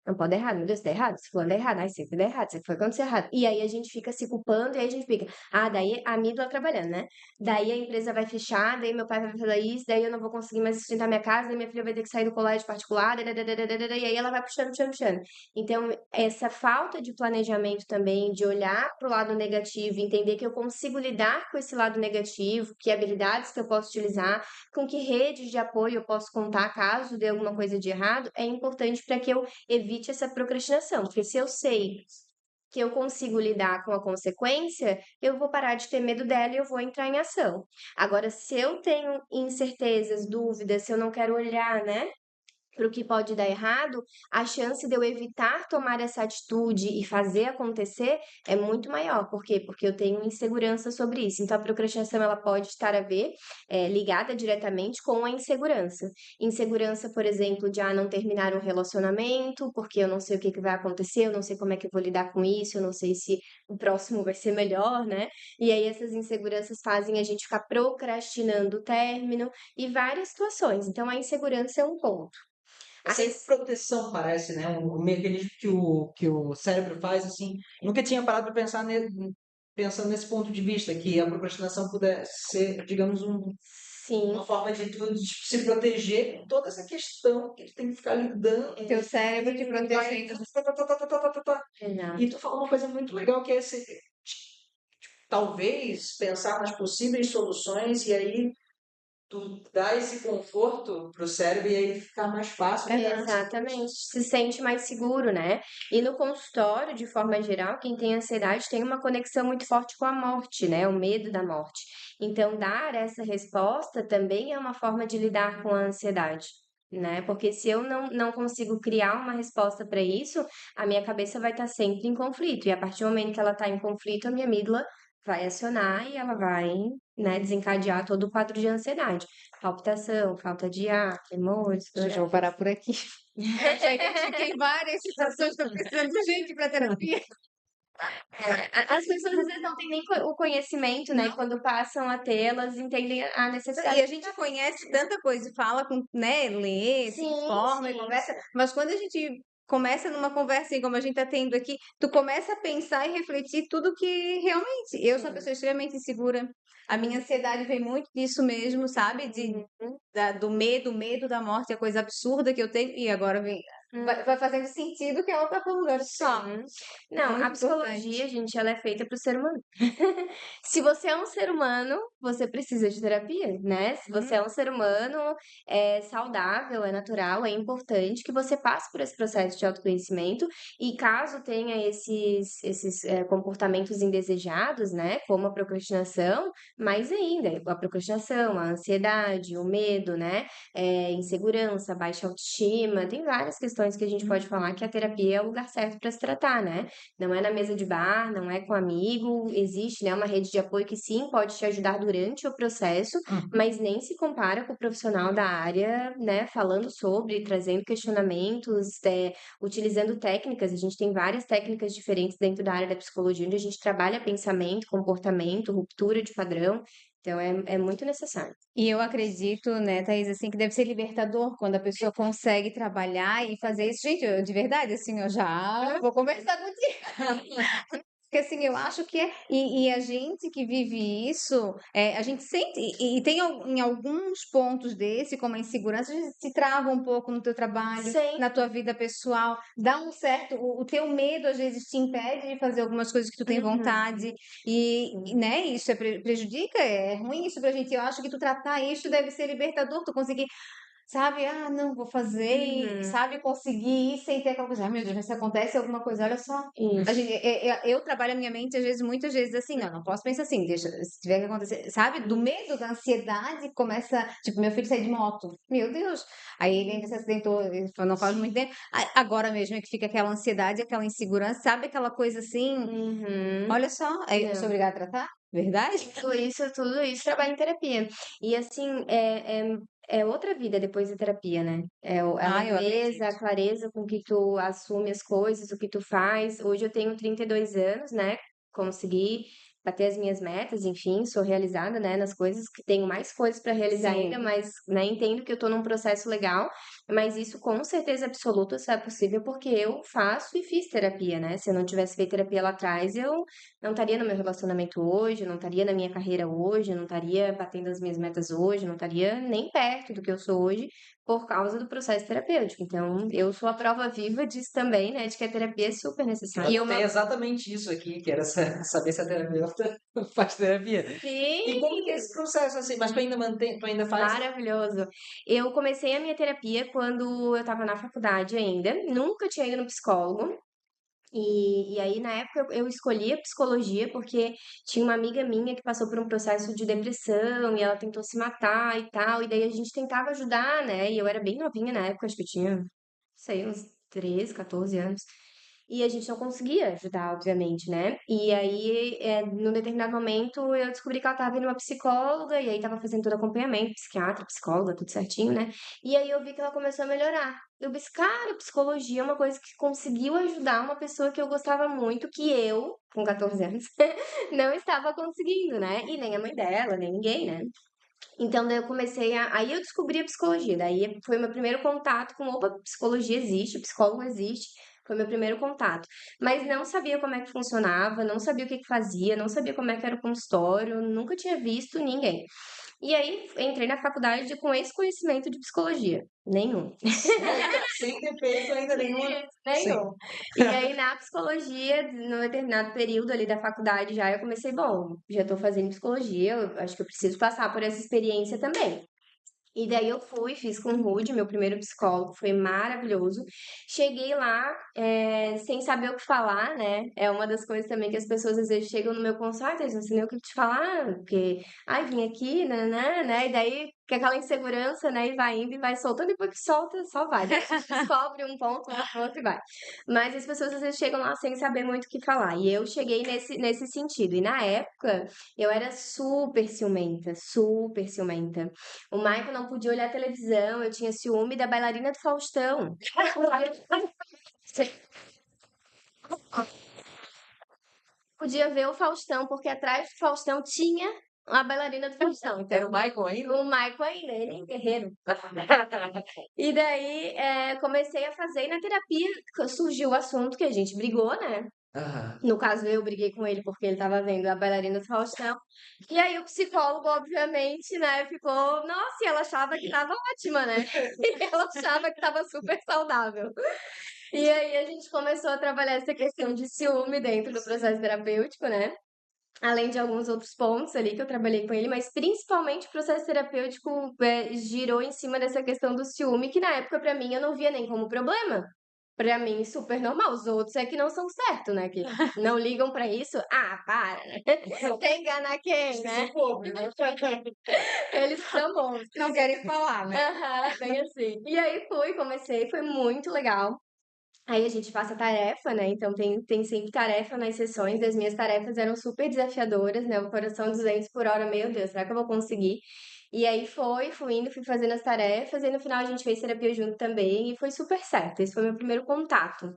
Não pode dar errado, meu Deus, tá errado, se fulano der errado, ai, sempre der errado, sempre foi acontecer errado. E aí a gente fica se culpando, e aí a gente fica, ah, daí a amígdala trabalhando, né? Daí a empresa vai fechar, daí meu pai vai fazer isso, daí eu não vou conseguir mais sustentar minha casa, daí minha filha vai ter que sair do colégio particular, dadadadadadada, e aí ela vai puxando, puxando, puxando. Então, essa falta de planejamento também, de olhar para o lado negativo, entender que eu consigo lidar com esse lado negativo, que habilidades que eu posso utilizar, com que redes de apoio eu posso contar caso dê alguma coisa de errado, é importante para que eu evite essa procrastinação. Porque se eu sei que eu consigo lidar com a consequência, eu vou parar de ter medo dela e eu vou entrar em ação. Agora, se eu tenho incertezas, dúvidas, se eu não quero olhar, né, para o que pode dar errado, a chance de eu evitar tomar essa atitude e fazer acontecer é muito maior. Por quê? Porque eu tenho insegurança sobre isso. Então, a procrastinação ela pode estar ligada diretamente com a insegurança. Insegurança, por exemplo, de não terminar um relacionamento, porque eu não sei o que vai acontecer, eu não sei como é que eu vou lidar com isso, eu não sei se o próximo vai ser melhor, né? E aí essas inseguranças fazem a gente ficar procrastinando o término e várias situações. Então, a insegurança é um ponto. Essa proteção parece, né, um mecanismo que o cérebro faz, assim, eu nunca tinha parado para pensar pensando nesse ponto de vista, que a procrastinação pudesse ser, digamos, Sim, uma forma de tu de se proteger com toda essa questão que tu tem que ficar lidando. Teu cérebro te protegendo. E exato. tu falou uma coisa muito legal que é talvez pensar nas possíveis soluções e aí tu dá esse conforto pro cérebro e aí fica mais fácil lidar com essa Exatamente. Se sente mais seguro, né? E no consultório, de forma geral, quem tem ansiedade tem uma conexão muito forte com a morte, né? O medo da morte. Então, dar essa resposta também é uma forma de lidar com a ansiedade. Né? Porque se eu não consigo criar uma resposta para isso, a minha cabeça vai estar sempre em conflito. E a partir do momento que ela está em conflito, a minha amígdala vai acionar e ela vai, né, desencadear todo o quadro de ansiedade. Palpitação, falta de ar, tremores, Gente, eu vou parar por aqui. Já identifiquei várias situações, estou precisando de gente para terapia. As pessoas às vezes não têm nem o conhecimento, né? E quando passam a ter, elas entendem a necessidade. E a gente conhece tanta coisa, e fala com, né, lê, se Sim, informa e sim. conversa, mas quando a gente começa numa conversa assim, como a gente está tendo aqui, tu começa a pensar e refletir tudo que realmente. Eu sou uma Sim. pessoa extremamente insegura. A minha ansiedade vem muito disso mesmo, sabe? Do medo da morte, a coisa absurda que eu tenho, e agora vem. Vai fazendo sentido o que ela tá falando, olha só. Sim. Não, a Muito psicologia, importante. gente, ela é feita para o ser humano. Se você é um ser humano, você precisa de terapia, né? Se você é um ser humano, é saudável, é natural, é importante que você passe por esse processo de autoconhecimento e caso tenha esses comportamentos indesejados, né? Como a procrastinação, mais ainda, a procrastinação, a ansiedade, o medo, né? Insegurança, baixa autoestima, tem várias questões que a gente pode falar que a terapia é o lugar certo para se tratar, né? Não é na mesa de bar, não é com amigo, existe, né, uma rede de apoio que sim pode te ajudar durante o processo, mas nem se compara com o profissional da área, né, falando sobre, trazendo questionamentos, utilizando técnicas. A gente tem várias técnicas diferentes dentro da área da psicologia, onde a gente trabalha pensamento, comportamento, ruptura de padrão. Então, é muito necessário. E eu acredito, né, Thaís, assim, que deve ser libertador quando a pessoa consegue trabalhar e fazer isso. Gente, de verdade, assim, eu já vou conversar contigo. Porque, assim, eu acho que é. E a gente que vive isso, a gente sente. E tem em alguns pontos desse, como a insegurança, a gente se trava um pouco no teu trabalho, Sim. na tua vida pessoal. Dá um certo. O teu medo, às vezes, te impede de fazer algumas coisas que tu tem vontade. Né, isso prejudica, é ruim isso pra gente. Eu acho que tu tratar isso deve ser libertador, tu conseguir, sabe, não, vou fazer, e, sabe, conseguir ir sem ter aquela coisa, meu Deus, mas se acontece alguma coisa, olha só. A gente, eu trabalho a minha mente, às vezes, muitas vezes assim, não posso pensar assim, deixa, se tiver que acontecer, sabe, do medo, da ansiedade, começa, tipo, meu filho sair de moto, meu Deus, aí ele ainda se acidentou, ele não faz muito tempo, agora mesmo é que fica aquela ansiedade, aquela insegurança, sabe, aquela coisa assim, olha só, aí eu sou obrigada a tratar, verdade? Tudo isso trabalha em terapia. E assim, é outra vida depois da terapia, né? A Eu leveza, acredito. a clareza com que tu assume as coisas, o que tu faz. Hoje eu tenho 32 anos, né? Consegui bater as minhas metas, enfim, sou realizada, né, nas coisas, que tenho mais coisas para realizar Sim. ainda, mas, né, entendo que eu tô num processo legal, mas isso com certeza absoluta só é possível porque eu faço e fiz terapia, né? Se eu não tivesse feito terapia lá atrás, eu não estaria no meu relacionamento hoje, não estaria na minha carreira hoje, não estaria batendo as minhas metas hoje, não estaria nem perto do que eu sou hoje por causa do processo terapêutico. Então, eu sou a prova viva disso também, né, de que a terapia é super necessária. Eu tenho exatamente isso aqui, que era saber se a terapeuta faz terapia. E como que é esse processo assim? Mas tu ainda mantém, tu ainda faz? Maravilhoso. Eu comecei a minha terapia quando eu estava na faculdade ainda, nunca tinha ido no psicólogo. E aí, na época, eu escolhi a psicologia porque tinha uma amiga minha que passou por um processo de depressão e ela tentou se matar e tal, e daí a gente tentava ajudar, né? E eu era bem novinha na época, acho que eu tinha, não sei, uns 13, 14 anos. E a gente não conseguia ajudar, obviamente, né? E aí, num determinado momento, eu descobri que ela estava vendo uma psicóloga, e aí estava fazendo todo acompanhamento, psiquiatra, psicóloga, tudo certinho, né? E aí eu vi que ela começou a melhorar. Eu disse, cara, psicologia é uma coisa que conseguiu ajudar uma pessoa que eu gostava muito, que eu, com 14 anos, não estava conseguindo, né? E nem a mãe dela, nem ninguém, né? Então, daí eu comecei a. Aí eu descobri a psicologia. Daí foi meu primeiro contato com, opa, psicologia existe, psicólogo existe. Foi meu primeiro contato. Mas não sabia como é que funcionava, não sabia o que que fazia, não sabia como é que era o consultório, nunca tinha visto ninguém. E aí entrei na faculdade com esse conhecimento de psicologia. Nenhum. Sem ter feito ainda nenhuma. Nenhum. E aí, na psicologia, num determinado período ali da faculdade já, eu comecei, bom, já tô fazendo psicologia, eu acho que eu preciso passar por essa experiência também. E daí eu fui, fiz com o Rude, meu primeiro psicólogo, foi maravilhoso. Cheguei lá, sem saber o que falar, né? É uma das coisas também que as pessoas às vezes chegam no meu consultório, não sei nem o que te falar, porque, ai, vim aqui, né? E daí que é aquela insegurança, né? E vai indo e vai soltando, e depois que solta, só vai. Né? Descobre um ponto, outro e vai. Mas as pessoas às vezes chegam lá sem saber muito o que falar. E eu cheguei nesse sentido. E na época, eu era super ciumenta, super ciumenta. O Michael não podia olhar a televisão, eu tinha ciúme da bailarina do Faustão. Podia ver o Faustão, porque atrás do Faustão tinha a bailarina do Faustão. Então, Era o Michael ainda? o Michael ainda, ele é guerreiro. E daí, comecei a fazer, e na terapia surgiu o assunto que a gente brigou, né? Aham. No caso, eu briguei com ele porque ele tava vendo a bailarina do Faustão. E aí o psicólogo, obviamente, né, ficou... Nossa, e ela achava que tava ótima, né? E ela achava que tava super saudável. E aí a gente começou a trabalhar essa questão de ciúme dentro do processo terapêutico, né? Além de alguns outros pontos ali que eu trabalhei com ele, mas principalmente o processo terapêutico girou em cima dessa questão do ciúme, que na época, pra mim, eu não via nem como problema. Pra mim, super normal. Os outros é que não são certo, né? Que não ligam pra isso. Ah, para, né? Quer enganar quem, né? Eles são bons. Não querem falar, né? Aham, bem assim. E aí comecei, foi muito legal. Aí a gente passa tarefa, né? Então tem sempre tarefa nas sessões. As minhas tarefas eram super desafiadoras, né? O coração 200 por hora, meu Deus, será que eu vou conseguir? E aí fui indo, fui fazendo as tarefas, e no final a gente fez terapia junto também, e foi super certo. Esse foi meu primeiro contato.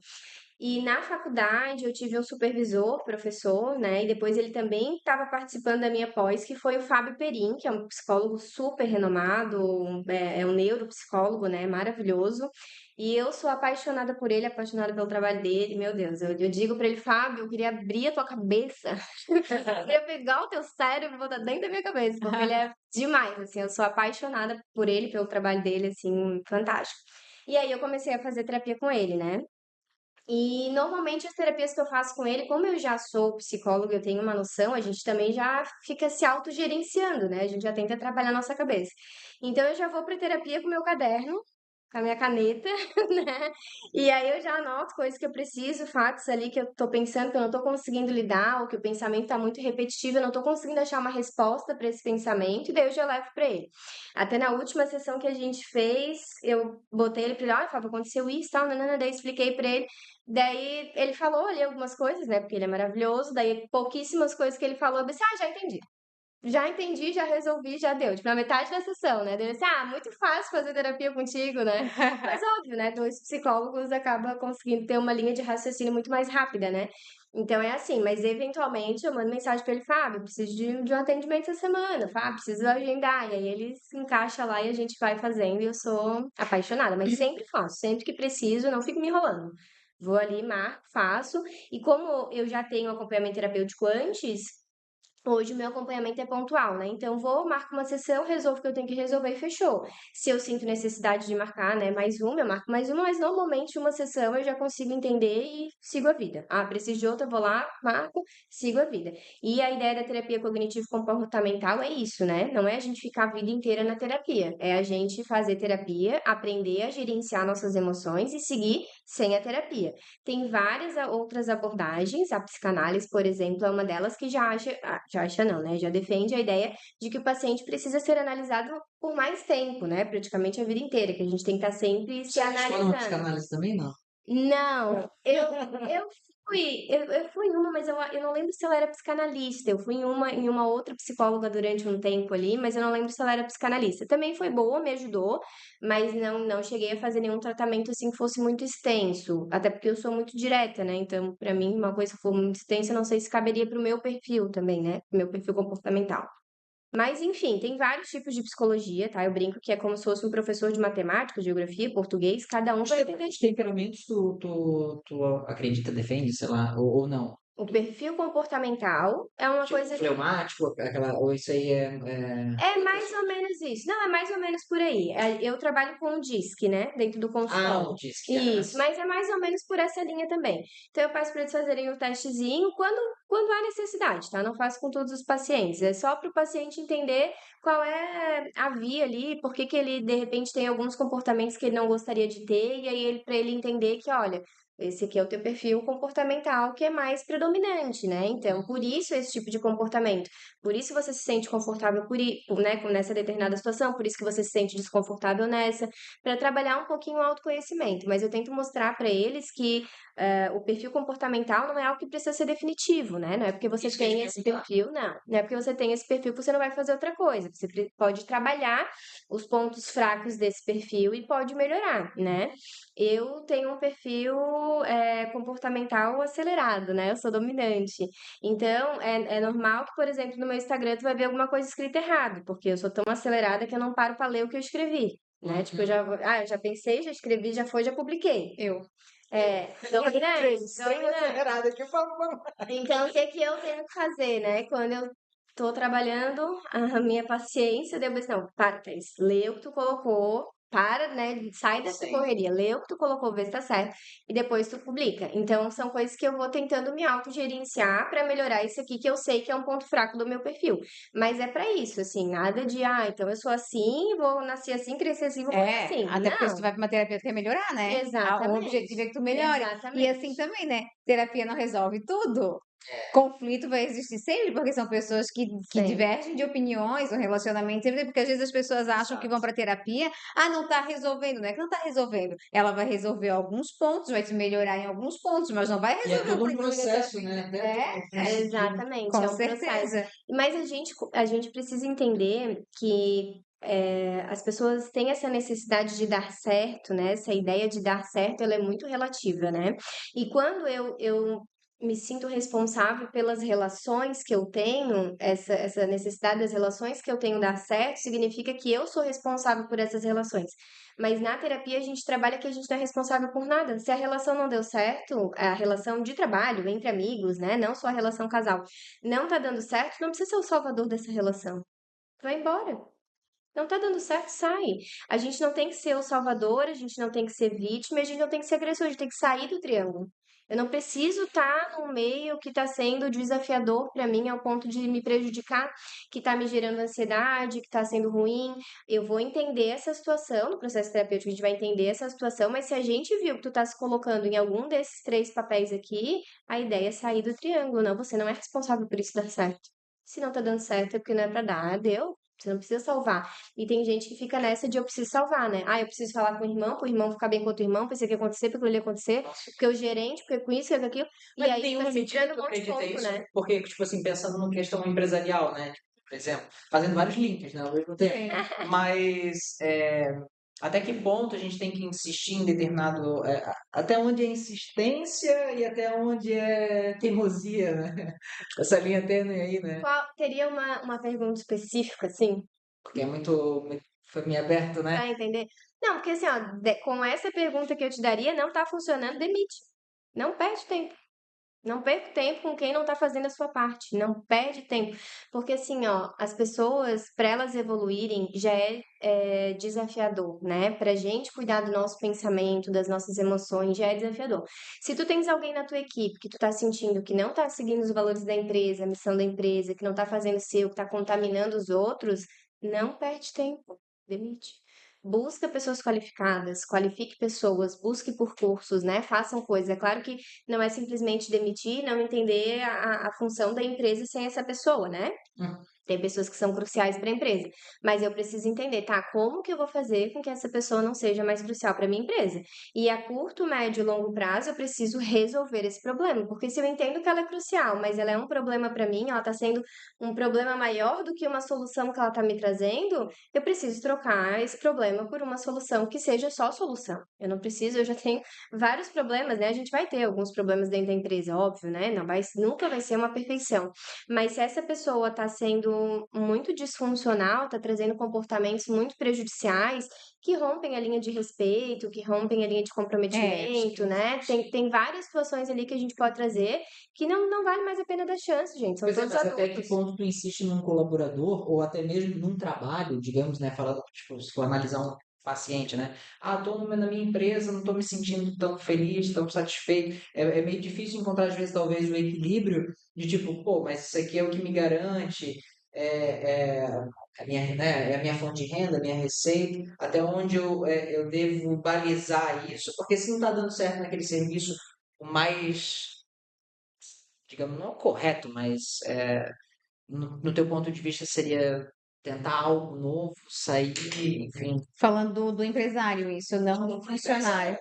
E na faculdade eu tive um supervisor, professor, né? E depois ele também estava participando da minha pós, que foi o Fábio Perim, que é um psicólogo super renomado, é um neuropsicólogo, né? Maravilhoso. E eu sou apaixonada por ele, apaixonada pelo trabalho dele. Meu Deus, eu digo para ele, Fábio, eu queria abrir a tua cabeça, eu queria pegar o teu cérebro e botar dentro da minha cabeça, porque ele é demais, assim. Eu sou apaixonada por ele, pelo trabalho dele, assim, fantástico. E aí eu comecei a fazer terapia com ele, né? E normalmente as terapias que eu faço com ele, como eu já sou psicóloga, eu tenho uma noção, a gente também já fica se autogerenciando, né? A gente já tenta trabalhar a nossa cabeça. Então eu já vou para terapia com o meu caderno, com a minha caneta, né? E aí eu já anoto coisas que eu preciso, fatos ali que eu tô pensando que eu não tô conseguindo lidar, ou que o pensamento tá muito repetitivo, eu não tô conseguindo achar uma resposta para esse pensamento, e daí eu já levo para ele. Até na última sessão que a gente fez, eu botei ele para ele, olha, Fábio, aconteceu isso, tal, nanana, daí eu expliquei para ele. Daí ele falou ali algumas coisas, né? Porque ele é maravilhoso. Daí pouquíssimas coisas que ele falou, eu disse, já entendi. Já entendi, já resolvi, já deu. Tipo, na metade da sessão, né? Daí ele disse, muito fácil fazer terapia contigo, né? Mas óbvio, né? Dois psicólogos acaba conseguindo ter uma linha de raciocínio muito mais rápida, né? Então é assim, mas eventualmente eu mando mensagem pra ele, Fábio, preciso de um atendimento essa semana, Fábio, preciso agendar. E aí ele se encaixa lá e a gente vai fazendo e eu sou apaixonada, mas sempre faço, sempre que preciso, não fico me enrolando. Vou ali, marco, faço. E como eu já tenho acompanhamento terapêutico antes, hoje o meu acompanhamento é pontual, né? Então vou, marco uma sessão, resolvo o que eu tenho que resolver e fechou. Se eu sinto necessidade de marcar, né, mais uma, eu marco mais uma, mas normalmente uma sessão eu já consigo entender e sigo a vida. Ah, preciso de outra, vou lá, marco, sigo a vida. E a ideia da terapia cognitivo-comportamental é isso, né? Não é a gente ficar a vida inteira na terapia, é a gente fazer terapia, aprender a gerenciar nossas emoções e seguir sem a terapia. Tem várias outras abordagens, a psicanálise, por exemplo, é uma delas que já acha não, né? Já defende a ideia de que o paciente precisa ser analisado por mais tempo, né? Praticamente a vida inteira, que a gente tem que estar sempre se Você participou de uma analisando. psicanálise também, não? Não, eu fui em uma, mas eu não lembro se ela era psicanalista. Eu fui em uma outra psicóloga durante um tempo ali, mas eu não lembro se ela era psicanalista. Também foi boa, me ajudou, mas não cheguei a fazer nenhum tratamento assim que fosse muito extenso. Até porque eu sou muito direta, né? Então, pra mim, uma coisa que for muito extensa, eu não sei se caberia pro meu perfil também, né? Pro meu perfil comportamental. Mas, enfim, tem vários tipos de psicologia, tá? Eu brinco que é como se fosse um professor de matemática, geografia, português, cada um vai. Independente de temperamentos, tu acredita, defende, sei lá, ou não? O perfil comportamental é uma Tipo, coisa. fleumático, ou isso aí é... É mais ou menos isso. Não, é mais ou menos por aí. Eu trabalho com o DISC, né? Dentro do Ah, o consultório. DISC. Isso, mas é mais ou menos por essa linha também. Então, eu peço para eles fazerem o testezinho quando há necessidade, tá? Não faço com todos os pacientes. É só para o paciente entender qual é a via ali, por que que ele, de repente, tem alguns comportamentos que ele não gostaria de ter, e aí para ele entender que, olha. esse aqui é o teu perfil comportamental que é mais predominante, né? Então, por isso esse tipo de comportamento. Por isso você se sente confortável né, nessa determinada situação, por isso que você se sente desconfortável nessa, para trabalhar um pouquinho o autoconhecimento. Mas eu tento mostrar para eles que o perfil comportamental não é algo que precisa ser definitivo, né? Não é porque você Isso que eu ia tem te esse perguntar. perfil, não. Não é porque você tem esse perfil que você não vai fazer outra coisa. Você pode trabalhar os pontos fracos desse perfil e pode melhorar, né? Eu tenho um perfil comportamental acelerado, né? Eu sou dominante. Então, é normal que, por exemplo, no meu Instagram tu vai ver alguma coisa escrita errado, porque eu sou tão acelerada que eu não paro para ler o que eu escrevi, né? Tipo, eu já pensei, já escrevi, já foi, já publiquei. Eu. Dominante, Extrema dominante. acelerada, tipo, Então, o que que eu tenho que fazer, né? Quando eu tô trabalhando a minha paciência, depois, não, para, Thaís, lê o que tu colocou, para, né? Sai dessa sim. correria, lê o que tu colocou, vê se tá certo, e depois tu publica. Então, são coisas que eu vou tentando me autogerenciar para melhorar isso aqui, que eu sei que é um ponto fraco do meu perfil. Mas é para isso, assim, nada de, então eu sou assim, vou nascer assim, crescer assim, vou morrer assim. Até porque se tu Não, vai pra uma terapia, tu quer melhorar, né? O objetivo exatamente, é que tu melhore. E assim exatamente. também, né? Terapia não resolve tudo. Conflito vai existir sempre, porque são pessoas que Sempre. divergem de opiniões, o relacionamento sempre, porque às vezes as pessoas acham que vão Exato. para terapia, não tá resolvendo, não é que não tá resolvendo. Ela vai resolver alguns pontos, vai te melhorar em alguns pontos, mas não vai E é resolver o todo um problema da tua processo, vida. né? Até tu É, conseguir. Exatamente, com é um processo. certeza. Mas a gente precisa entender que as pessoas têm essa necessidade de dar certo, né? Essa ideia de dar certo, ela é muito relativa, né? E quando eu me sinto responsável pelas relações que eu tenho, essa necessidade das relações que eu tenho dar certo, significa que eu sou responsável por essas relações. Mas na terapia a gente trabalha que a gente não é responsável por nada. Se a relação não deu certo, a relação de trabalho, entre amigos, né? Não só a relação casal, não tá dando certo, não precisa ser o salvador dessa relação. Vai embora. Não tá dando certo, sai. A gente não tem que ser o salvador, a gente não tem que ser vítima, a gente não tem que ser agressor, a gente tem que sair do triângulo. Eu não preciso estar num meio que está sendo desafiador para mim ao ponto de me prejudicar, que está me gerando ansiedade, que está sendo ruim. Eu vou entender essa situação, no processo terapêutico a gente vai entender essa situação, mas se a gente viu que tu está se colocando em algum desses três papéis aqui, a ideia é sair do triângulo. Não, você não é responsável por isso dar certo. Se não tá dando certo é porque não é para dar. Deu. Você não precisa salvar. E tem gente que fica nessa de eu preciso salvar, né? Eu preciso falar com o irmão, para o irmão ficar bem com outro irmão, para isso aqui acontecer, para aquilo ali acontecer, Nossa. porque o gerente, porque com isso, porque aquilo. E Mas aí tem fica uma se medida criando que um eu monte de acredito é ponto, isso, né? porque, tipo assim, pensando numa questão empresarial, né? Por exemplo, fazendo vários links, né, ao mesmo tempo. Sim. Mas até que ponto a gente tem que insistir em determinado. Até onde é insistência e até onde é teimosia, né? Essa linha tênue aí, né? Teria uma pergunta específica, assim, Porque é muito foi meio aberto, né? pra entender? Não, porque assim, ó, com essa pergunta que eu te daria, não tá funcionando, demite. Não perde tempo. Não perca tempo com quem não está fazendo a sua parte. Não perde tempo. Porque, assim, ó, as pessoas, para elas evoluírem, já é desafiador, né? Para a gente cuidar do nosso pensamento, das nossas emoções, já é desafiador. Se tu tens alguém na tua equipe que tu tá sentindo que não tá seguindo os valores da empresa, a missão da empresa, que não tá fazendo o seu, que tá contaminando os outros, não perde tempo. Demite. Busca pessoas qualificadas, qualifique pessoas, busque por cursos, né? Façam coisas. É claro que não é simplesmente demitir, não entender a função da empresa sem essa pessoa, né? Hum. Tem pessoas que são cruciais para a empresa, mas eu preciso entender, tá? Como que eu vou fazer com que essa pessoa não seja mais crucial para minha empresa? E a curto, médio e longo prazo eu preciso resolver esse problema, porque se eu entendo que ela é crucial, mas ela é um problema para mim, ela está sendo um problema maior do que uma solução que ela está me trazendo, eu preciso trocar esse problema por uma solução que seja só solução. Eu não preciso, eu já tenho vários problemas, né? A gente vai ter alguns problemas dentro da empresa, óbvio, né? Não vai, nunca vai ser uma perfeição. Mas se essa pessoa está sendo muito disfuncional, está trazendo comportamentos muito prejudiciais, que rompem a linha de respeito, que rompem a linha de Acho comprometimento, que né? Tem várias situações ali que a gente pode trazer que não vale mais a pena dar chance, gente. São Pois é, todos mas até que adultos. ponto tu insiste num colaborador ou até mesmo num trabalho, digamos, né, falando, tipo, se for analisar um paciente, né? Tô na minha empresa, não estou me sentindo tão feliz, tão satisfeito. É meio difícil encontrar, às vezes, talvez, o equilíbrio de tipo, pô, mas isso aqui é o que me garante, é a minha, né, é a minha fonte de renda, a minha receita, até onde eu devo balizar isso, porque se não está dando certo naquele serviço, o mais, digamos, não correto, mas no teu ponto de vista seria tentar algo novo, sair, enfim, Falando do empresário, isso, não do funcionário.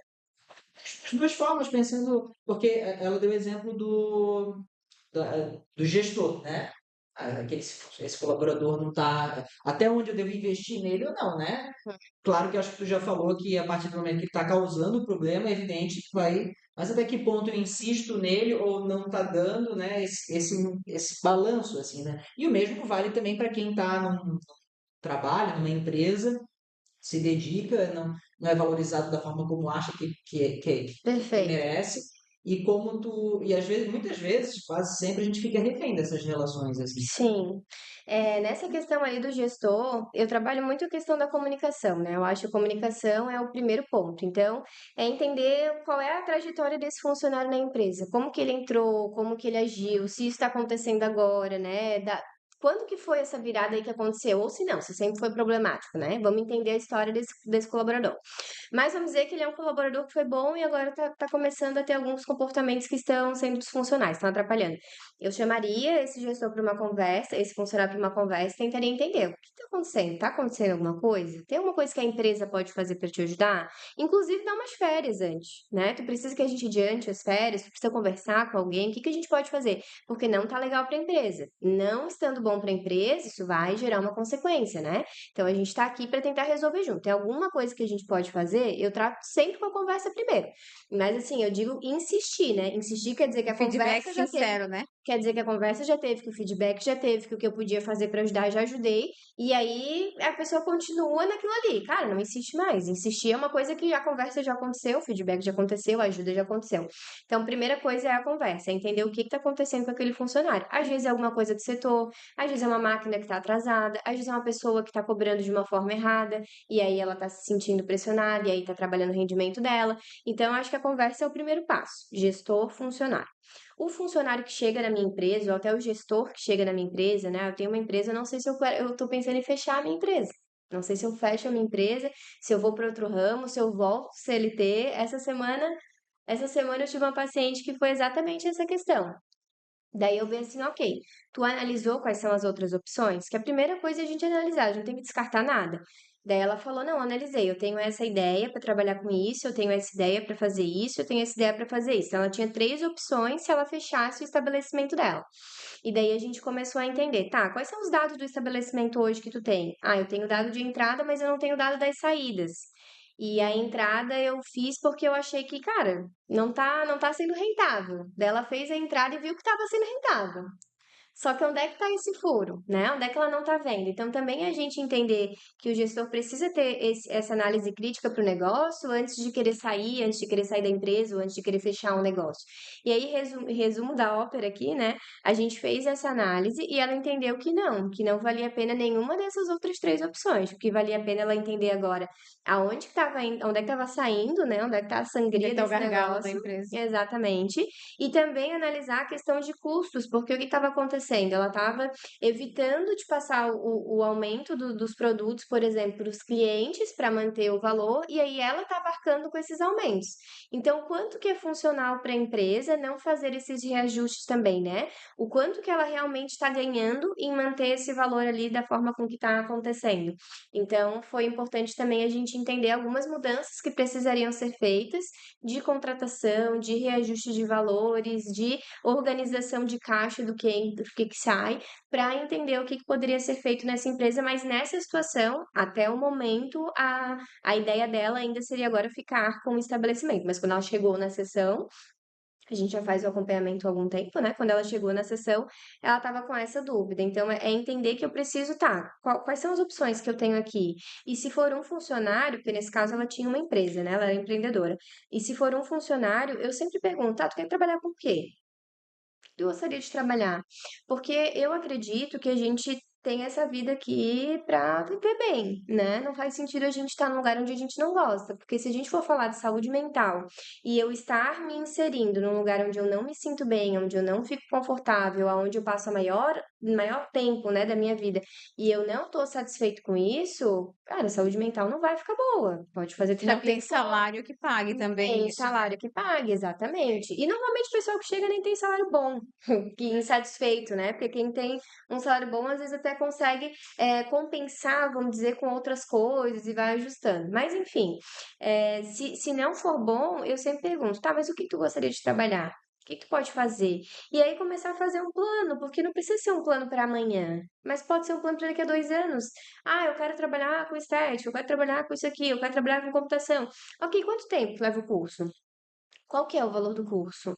as duas formas, pensando, porque ela deu o exemplo do gestor, né? Esse colaborador não está. Até onde eu devo investir nele ou não, né? Claro que eu acho que tu já falou que a partir do momento que ele está causando o problema, é evidente que vai. Mas até que ponto eu insisto nele ou não está dando, né? Esse balanço, assim, né? E o mesmo vale também para quem está num trabalho, numa empresa, se dedica, não é valorizado da forma como acha que Perfeito. merece. E como tu. E às vezes, muitas vezes, quase sempre a gente fica refém dessas relações, assim. Sim. Nessa questão aí do gestor, eu trabalho muito a questão da comunicação, né? Eu acho que a comunicação é o primeiro ponto. Então, é entender qual é a trajetória desse funcionário na empresa, como que ele entrou, como que ele agiu, se isso está acontecendo agora, né? Quando que foi essa virada aí que aconteceu? Ou se não, se sempre foi problemático, né? Vamos entender a história desse colaborador. Mas vamos dizer que ele é um colaborador que foi bom e agora tá começando a ter alguns comportamentos que estão sendo disfuncionais, estão atrapalhando. Eu chamaria esse gestor para uma conversa, esse funcionário para uma conversa, e tentaria entender o que está acontecendo. Está acontecendo alguma coisa? Tem alguma coisa que a empresa pode fazer para te ajudar? Inclusive, dar umas férias antes, né? Tu precisa que a gente adiante as férias, tu precisa conversar com alguém, o que que a gente pode fazer? Porque não tá legal para a empresa. Não estando bom para a empresa, isso vai gerar uma consequência, né? Então, a gente está aqui para tentar resolver junto. Tem alguma coisa que a gente pode fazer? Eu trato sempre com a conversa primeiro. Mas, assim, eu digo insistir, né? Insistir quer dizer que a Feedback conversa já teve. sincero, né? Quer dizer que a conversa já teve, que o feedback já teve, que o que eu podia fazer para ajudar já ajudei, e aí a pessoa continua naquilo ali. Cara, não insiste mais. Insistir é uma coisa que a conversa já aconteceu, o feedback já aconteceu, a ajuda já aconteceu. Então, a primeira coisa é a conversa, é entender o que está acontecendo com aquele funcionário. Às vezes é alguma coisa do setor, às vezes é uma máquina que está atrasada, às vezes é uma pessoa que está cobrando de uma forma errada, e aí ela está se sentindo pressionada, e aí está trabalhando o rendimento dela. Então, eu acho que a conversa é o primeiro passo. Gestor, funcionário. O funcionário que chega na minha empresa, ou até o gestor que chega na minha empresa, né? Eu tenho uma empresa, eu não sei se eu tô pensando em fechar a minha empresa. Não sei se eu fecho a minha empresa, se eu vou para outro ramo, se eu volto CLT. Essa semana eu tive uma paciente que foi exatamente essa questão. Daí eu vi assim, ok, tu analisou quais são as outras opções? Que a primeira coisa é a gente analisar, a gente não tem que descartar nada. Daí ela falou, não, analisei, eu tenho essa ideia para trabalhar com isso, eu tenho essa ideia para fazer isso, eu tenho essa ideia para fazer isso. Então, ela tinha 3 opções se ela fechasse o estabelecimento dela. E daí a gente começou a entender, tá, quais são os dados do estabelecimento hoje que tu tem? Ah, eu tenho dado de entrada, mas eu não tenho dado das saídas. E a entrada eu fiz porque eu achei que, cara, não tá sendo rentável. Daí ela fez a entrada e viu que estava sendo rentável. Só que onde é que está esse furo, né? Onde é que ela não está vendo? Então, também a gente entender que o gestor precisa ter essa análise crítica para o negócio antes de querer sair, antes de querer sair da empresa ou antes de querer fechar um negócio. E aí, resumo da ópera aqui, né? A gente fez essa análise e ela entendeu que não valia a pena nenhuma dessas outras 3 opções. O que valia a pena ela entender agora aonde que estava onde é que estava saindo, né? Onde é que está a Onde sangria tá o desse gargalo da negócio. empresa? Exatamente. E também analisar a questão de custos, porque o que estava acontecendo? Ela estava evitando de passar o aumento dos produtos, por exemplo, para os clientes para manter o valor, e aí ela estava arcando com esses aumentos. Então, quanto que é funcional para a empresa não fazer esses reajustes também, né? O quanto que ela realmente está ganhando em manter esse valor ali da forma com que está acontecendo. Então, foi importante também a gente entender algumas mudanças que precisariam ser feitas de contratação, de reajuste de valores, de organização de caixa do que entra, do que sai, para entender o que poderia ser feito nessa empresa, mas nessa situação, até o momento, a ideia dela ainda seria agora ficar com o estabelecimento. Mas quando ela chegou na sessão, a gente já faz o acompanhamento há algum tempo, né? Quando ela chegou na sessão, ela estava com essa dúvida. Então, é entender que eu preciso, tá, quais são as opções que eu tenho aqui? E se for um funcionário, porque nesse caso ela tinha uma empresa, né? Ela era empreendedora. E se for um funcionário, eu sempre pergunto, tá, tu quer trabalhar com o quê? Eu gostaria de trabalhar, porque eu acredito que a gente tem essa vida aqui para viver bem, né? Não faz sentido a gente estar num lugar onde a gente não gosta, porque se a gente for falar de saúde mental e eu estar me inserindo num lugar onde eu não me sinto bem, onde eu não fico confortável, onde eu passo a maior maior tempo, né, da minha vida, e eu não tô satisfeito com isso, cara, a saúde mental não vai ficar boa. Pode fazer Não terapia tem salário que pague também tem isso. salário que pague, exatamente. E normalmente o pessoal que chega nem tem salário bom, que insatisfeito, né? Porque quem tem um salário bom, às vezes até consegue compensar, vamos dizer, com outras coisas e vai ajustando. Mas enfim, se não for bom, eu sempre pergunto, tá, mas o que tu gostaria de trabalhar? O que tu pode fazer? E aí começar a fazer um plano, porque não precisa ser um plano para amanhã, mas pode ser um plano para daqui a 2 anos. Ah, eu quero trabalhar com estética, eu quero trabalhar com isso aqui, eu quero trabalhar com computação. Ok, quanto tempo que leva o curso? Qual que é o valor do curso?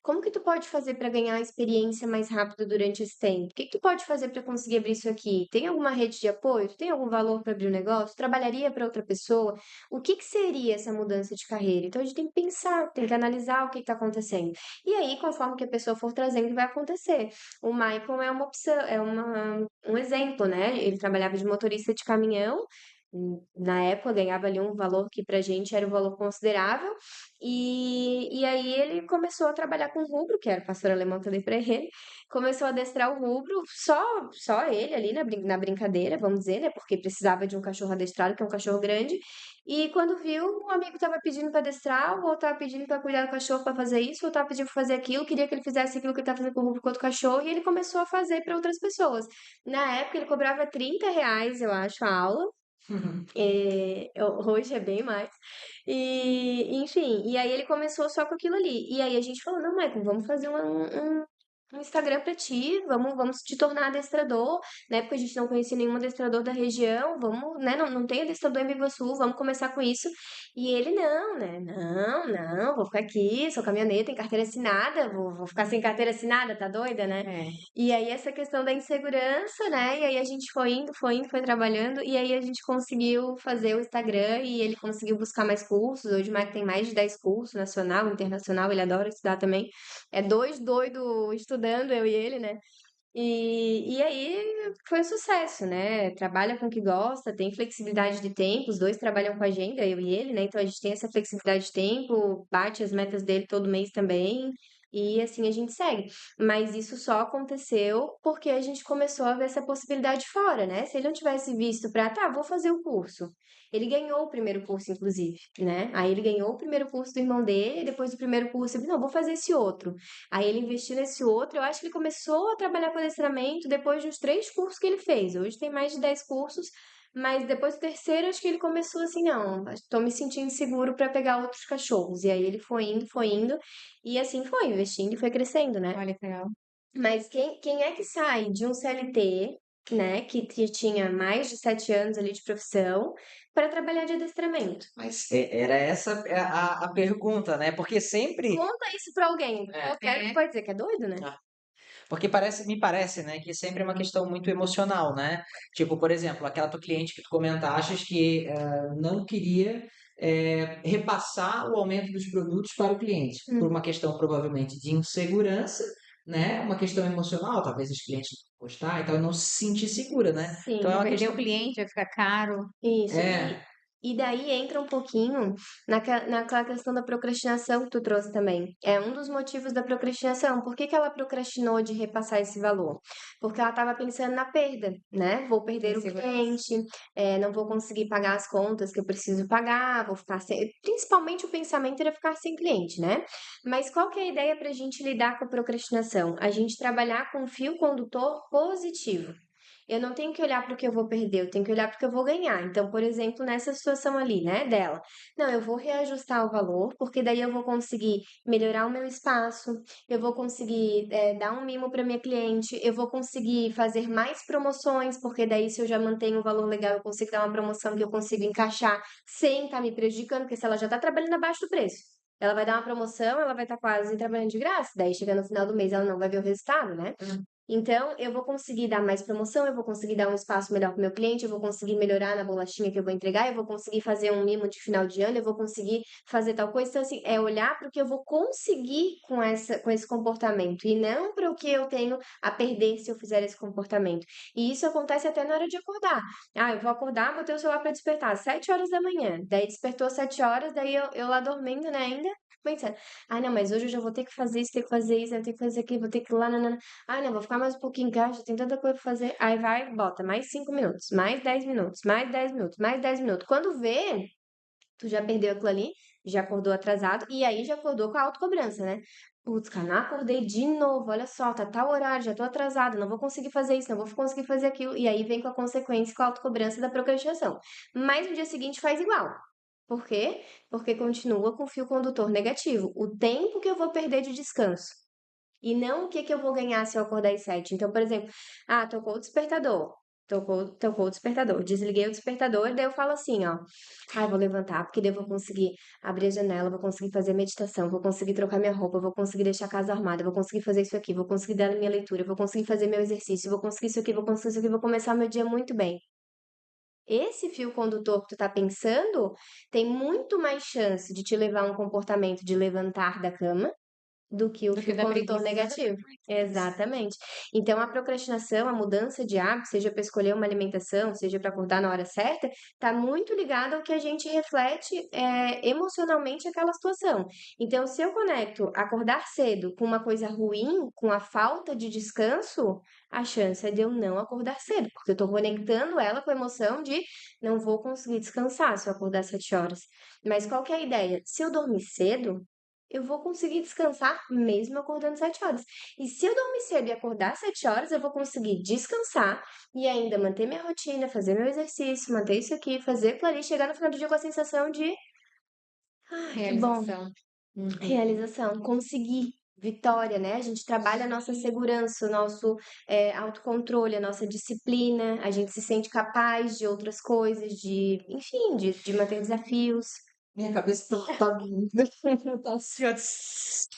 Como que tu pode fazer para ganhar experiência mais rápido durante esse tempo? O que que tu pode fazer para conseguir abrir isso aqui? Tem alguma rede de apoio? Tu tem algum valor para abrir o negócio? Trabalharia para outra pessoa? O que que seria essa mudança de carreira? Então a gente tem que pensar, tem que analisar o que está acontecendo. E aí, conforme que a pessoa for trazendo, vai acontecer. O Michael é uma opção, um exemplo, né? Ele trabalhava de motorista de caminhão. Na época ganhava ali um valor que pra gente era um valor considerável, e aí ele começou a trabalhar com rubro, que era o pastor alemão que eu dei pra ele, começou a adestrar o rubro, só ele ali na brincadeira, vamos dizer, né? Porque precisava de um cachorro adestrado, que é um cachorro grande. E quando viu, um amigo tava pedindo pra adestrar, ou tava pedindo pra cuidar do cachorro pra fazer isso, ou tava pedindo pra fazer aquilo, queria que ele fizesse aquilo que ele tava fazendo com o rubro com outro cachorro, e ele começou a fazer pra outras pessoas. Na época ele cobrava R$ 30, eu acho, a aula. Hoje é bem mais. E, enfim, e aí ele começou só com aquilo ali. E aí a gente falou, não, Michael, vamos fazer um Instagram pra ti, vamos te tornar adestrador. Na época a gente não conhecia nenhum adestrador da região, vamos, né? Não tem adestrador em Biguaçu, vamos começar com isso. E ele, não, né? Não, vou ficar aqui, sou caminhoneiro, tenho carteira assinada, vou ficar sem carteira assinada, tá doida, né? É. E aí essa questão da insegurança, né? E aí a gente foi trabalhando, e aí a gente conseguiu fazer o Instagram e ele conseguiu buscar mais cursos. Hoje o Mike tem mais de 10 cursos, nacional, internacional, ele adora estudar também. É dois doido estudando, eu e ele, né? E aí foi um sucesso, né? Trabalha com o que gosta, tem flexibilidade de tempo, os dois trabalham com agenda, eu e ele, né? Então a gente tem essa flexibilidade de tempo, bate as metas dele todo mês também, e assim a gente segue. Mas isso só aconteceu porque a gente começou a ver essa possibilidade fora, né? Se ele não tivesse visto pra, tá, vou fazer o curso. Ele ganhou o primeiro curso, inclusive, né? Aí ele ganhou o primeiro curso do irmão dele, depois do primeiro curso, ele, não, vou fazer esse outro. Aí ele investiu nesse outro, eu acho que ele começou a trabalhar com adestramento depois de uns 3 cursos que ele fez. Hoje tem mais de 10 cursos, mas depois do terceiro, acho que ele começou assim, não, estou me sentindo seguro para pegar outros cachorros. E aí ele foi indo, e assim foi, investindo e foi crescendo, né? Olha que legal. Mas quem é que sai de um CLT, né, que tinha mais de 7 anos ali de profissão, para trabalhar de adestramento? Mas era essa a pergunta, né? Porque sempre. Conta isso para alguém. É, Qualquer que pode dizer que é doido, né? porque me parece, né, que sempre é uma questão muito emocional, né? Tipo, por exemplo, aquela tua cliente que tu comentaste que não queria repassar o aumento dos produtos para o cliente, por uma questão provavelmente de insegurança, né? Uma questão emocional, talvez os clientes não gostar, então não se sentir segura, né? Então é Sim. Vou uma perder o questão. cliente, vai ficar caro. Isso. É, E daí entra um pouquinho naquela questão da procrastinação que tu trouxe também. É um dos motivos da procrastinação. Por que que ela procrastinou de repassar esse valor? Porque ela estava pensando na perda, né? Vou perder o Insegurança. cliente, não vou conseguir pagar as contas que eu preciso pagar, vou ficar sem. Principalmente o pensamento era ficar sem cliente, né? Mas qual que é a ideia para a gente lidar com a procrastinação? A gente trabalhar com um fio condutor positivo. Eu não tenho que olhar para o que eu vou perder, eu tenho que olhar para o que eu vou ganhar. Então, por exemplo, nessa situação ali, né, dela, não, eu vou reajustar o valor, porque daí eu vou conseguir melhorar o meu espaço, eu vou conseguir dar um mimo para minha cliente, eu vou conseguir fazer mais promoções, porque daí se eu já mantenho um valor legal, eu consigo dar uma promoção que eu consigo encaixar sem estar me prejudicando, porque se ela já está trabalhando abaixo do preço. Ela vai dar uma promoção, ela vai estar quase trabalhando de graça. Daí, chega no final do mês, ela não vai ver o resultado, né? Então, eu vou conseguir dar mais promoção, eu vou conseguir dar um espaço melhor para o meu cliente, eu vou conseguir melhorar na bolachinha que eu vou entregar, eu vou conseguir fazer um mimo de final de ano, eu vou conseguir fazer tal coisa. Então, assim, é olhar para o que eu vou conseguir com esse comportamento e não para o que eu tenho a perder se eu fizer esse comportamento. E isso acontece até na hora de acordar. Ah, eu vou acordar, botei o celular para despertar às 7 horas da manhã. Daí despertou às 7 horas, daí eu lá dormindo, né, ainda pensando, ah, não, mas hoje eu já vou ter que fazer isso, ter que fazer isso, eu tenho que fazer aquilo, vou ter que ir lá, não. Ah, não, vou ficar colocar mais um pouquinho em casa, tem tanta coisa pra fazer. Aí vai, bota mais 5 minutos, mais 10 minutos, mais 10 minutos, mais 10 minutos. Quando vê, tu já perdeu aquilo ali, já acordou atrasado, e aí já acordou com a autocobrança, né? Putz, cara, não acordei de novo, olha só, tá tal horário, já tô atrasada, não vou conseguir fazer isso, não vou conseguir fazer aquilo, e aí vem com a consequência, com a autocobrança da procrastinação. Mas no dia seguinte faz igual. Por quê? Porque continua com o fio condutor negativo. O tempo que eu vou perder de descanso. E não o que eu vou ganhar se eu acordar às 7. Então, por exemplo, tocou o despertador. Tocou o despertador. Desliguei o despertador, daí eu falo assim, ó. Vou levantar, porque daí eu vou conseguir abrir a janela, vou conseguir fazer meditação, vou conseguir trocar minha roupa, vou conseguir deixar a casa arrumada, vou conseguir fazer isso aqui, vou conseguir dar a minha leitura, vou conseguir fazer meu exercício, vou conseguir isso aqui, vou conseguir isso aqui, vou começar meu dia muito bem. Esse fio condutor que tu tá pensando tem muito mais chance de te levar a um comportamento de levantar da cama do que o Do que fio da condutor preguiça. negativo. Exatamente. Então, a procrastinação, a mudança de hábito, seja para escolher uma alimentação, seja para acordar na hora certa, está muito ligada ao que a gente reflete emocionalmente aquela situação. Então, se eu conecto acordar cedo com uma coisa ruim, com a falta de descanso, a chance é de eu não acordar cedo, porque eu estou conectando ela com a emoção de não vou conseguir descansar se eu acordar 7 horas. Mas qual que é a ideia? Se eu dormir cedo, eu vou conseguir descansar mesmo acordando 7 horas. E se eu dormir cedo e acordar 7 horas, eu vou conseguir descansar e ainda manter minha rotina, fazer meu exercício, manter isso aqui, fazer aquilo ali, chegar no final do dia com a sensação de, que bom, Realização. realização, conseguir. Vitória, né? A gente trabalha a nossa segurança, o nosso autocontrole, a nossa disciplina, a gente se sente capaz de outras coisas, de, enfim, de manter desafios. Minha cabeça tá assim, ó.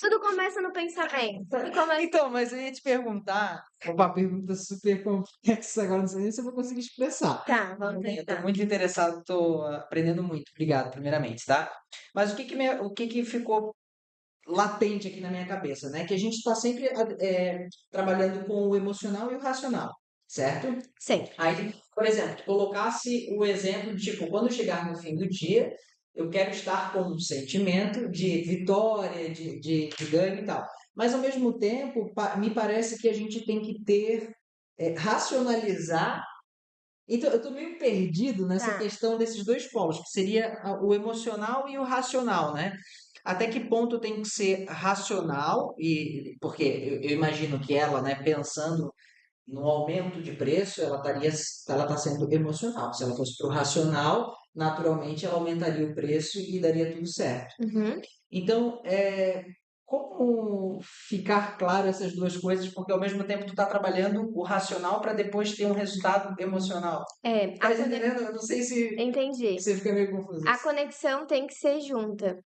Tudo começa no pensamento. Tudo começa. Então, mas eu ia te perguntar, uma pergunta super complexa agora, não sei nem se eu vou conseguir expressar. Tá, vamos Eu estou tentar. muito interessado, estou aprendendo muito. Obrigado, primeiramente, tá? Mas o que que ficou latente aqui na minha cabeça, né? Que a gente está sempre trabalhando com o emocional e o racional, certo? Sempre. Aí, por exemplo, colocasse o exemplo de, tipo, quando chegar no fim do dia, eu quero estar com um sentimento de vitória, de ganho e tal. Mas, ao mesmo tempo, me parece que a gente tem que racionalizar. Então, eu estou meio perdido nessa Tá. questão desses dois polos, que seria o emocional e o racional, né? Até que ponto tem que ser racional, e porque eu imagino que ela, né, pensando no aumento de preço, ela está sendo emocional. Se ela fosse para o racional, naturalmente ela aumentaria o preço e daria tudo certo. Uhum. Então, como ficar claro essas duas coisas, porque ao mesmo tempo tu está trabalhando o racional para depois ter um resultado emocional. Tá entendendo? Eu não sei se Entendi. você fica meio confuso. A conexão tem que ser junta.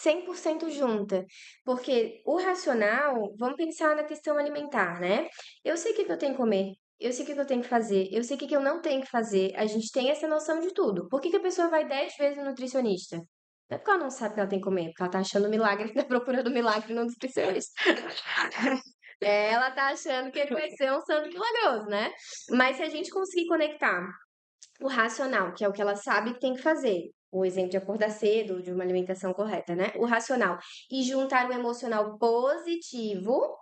100% junta. Porque o racional, vamos pensar na questão alimentar, né? Eu sei o que eu tenho que comer. Eu sei o que eu tenho que fazer. Eu sei o que eu não tenho que fazer. A gente tem essa noção de tudo. Por que a pessoa vai 10 vezes no nutricionista? Não é porque ela não sabe o que ela tem que comer, porque ela tá achando milagre, tá procurando milagre no nutricionista. Ela tá achando que ele vai ser um santo milagroso, né? Mas se a gente conseguir conectar o racional, que é o que ela sabe que tem que fazer, o exemplo de acordar cedo, de uma alimentação correta, né? O racional, e juntar o emocional positivo,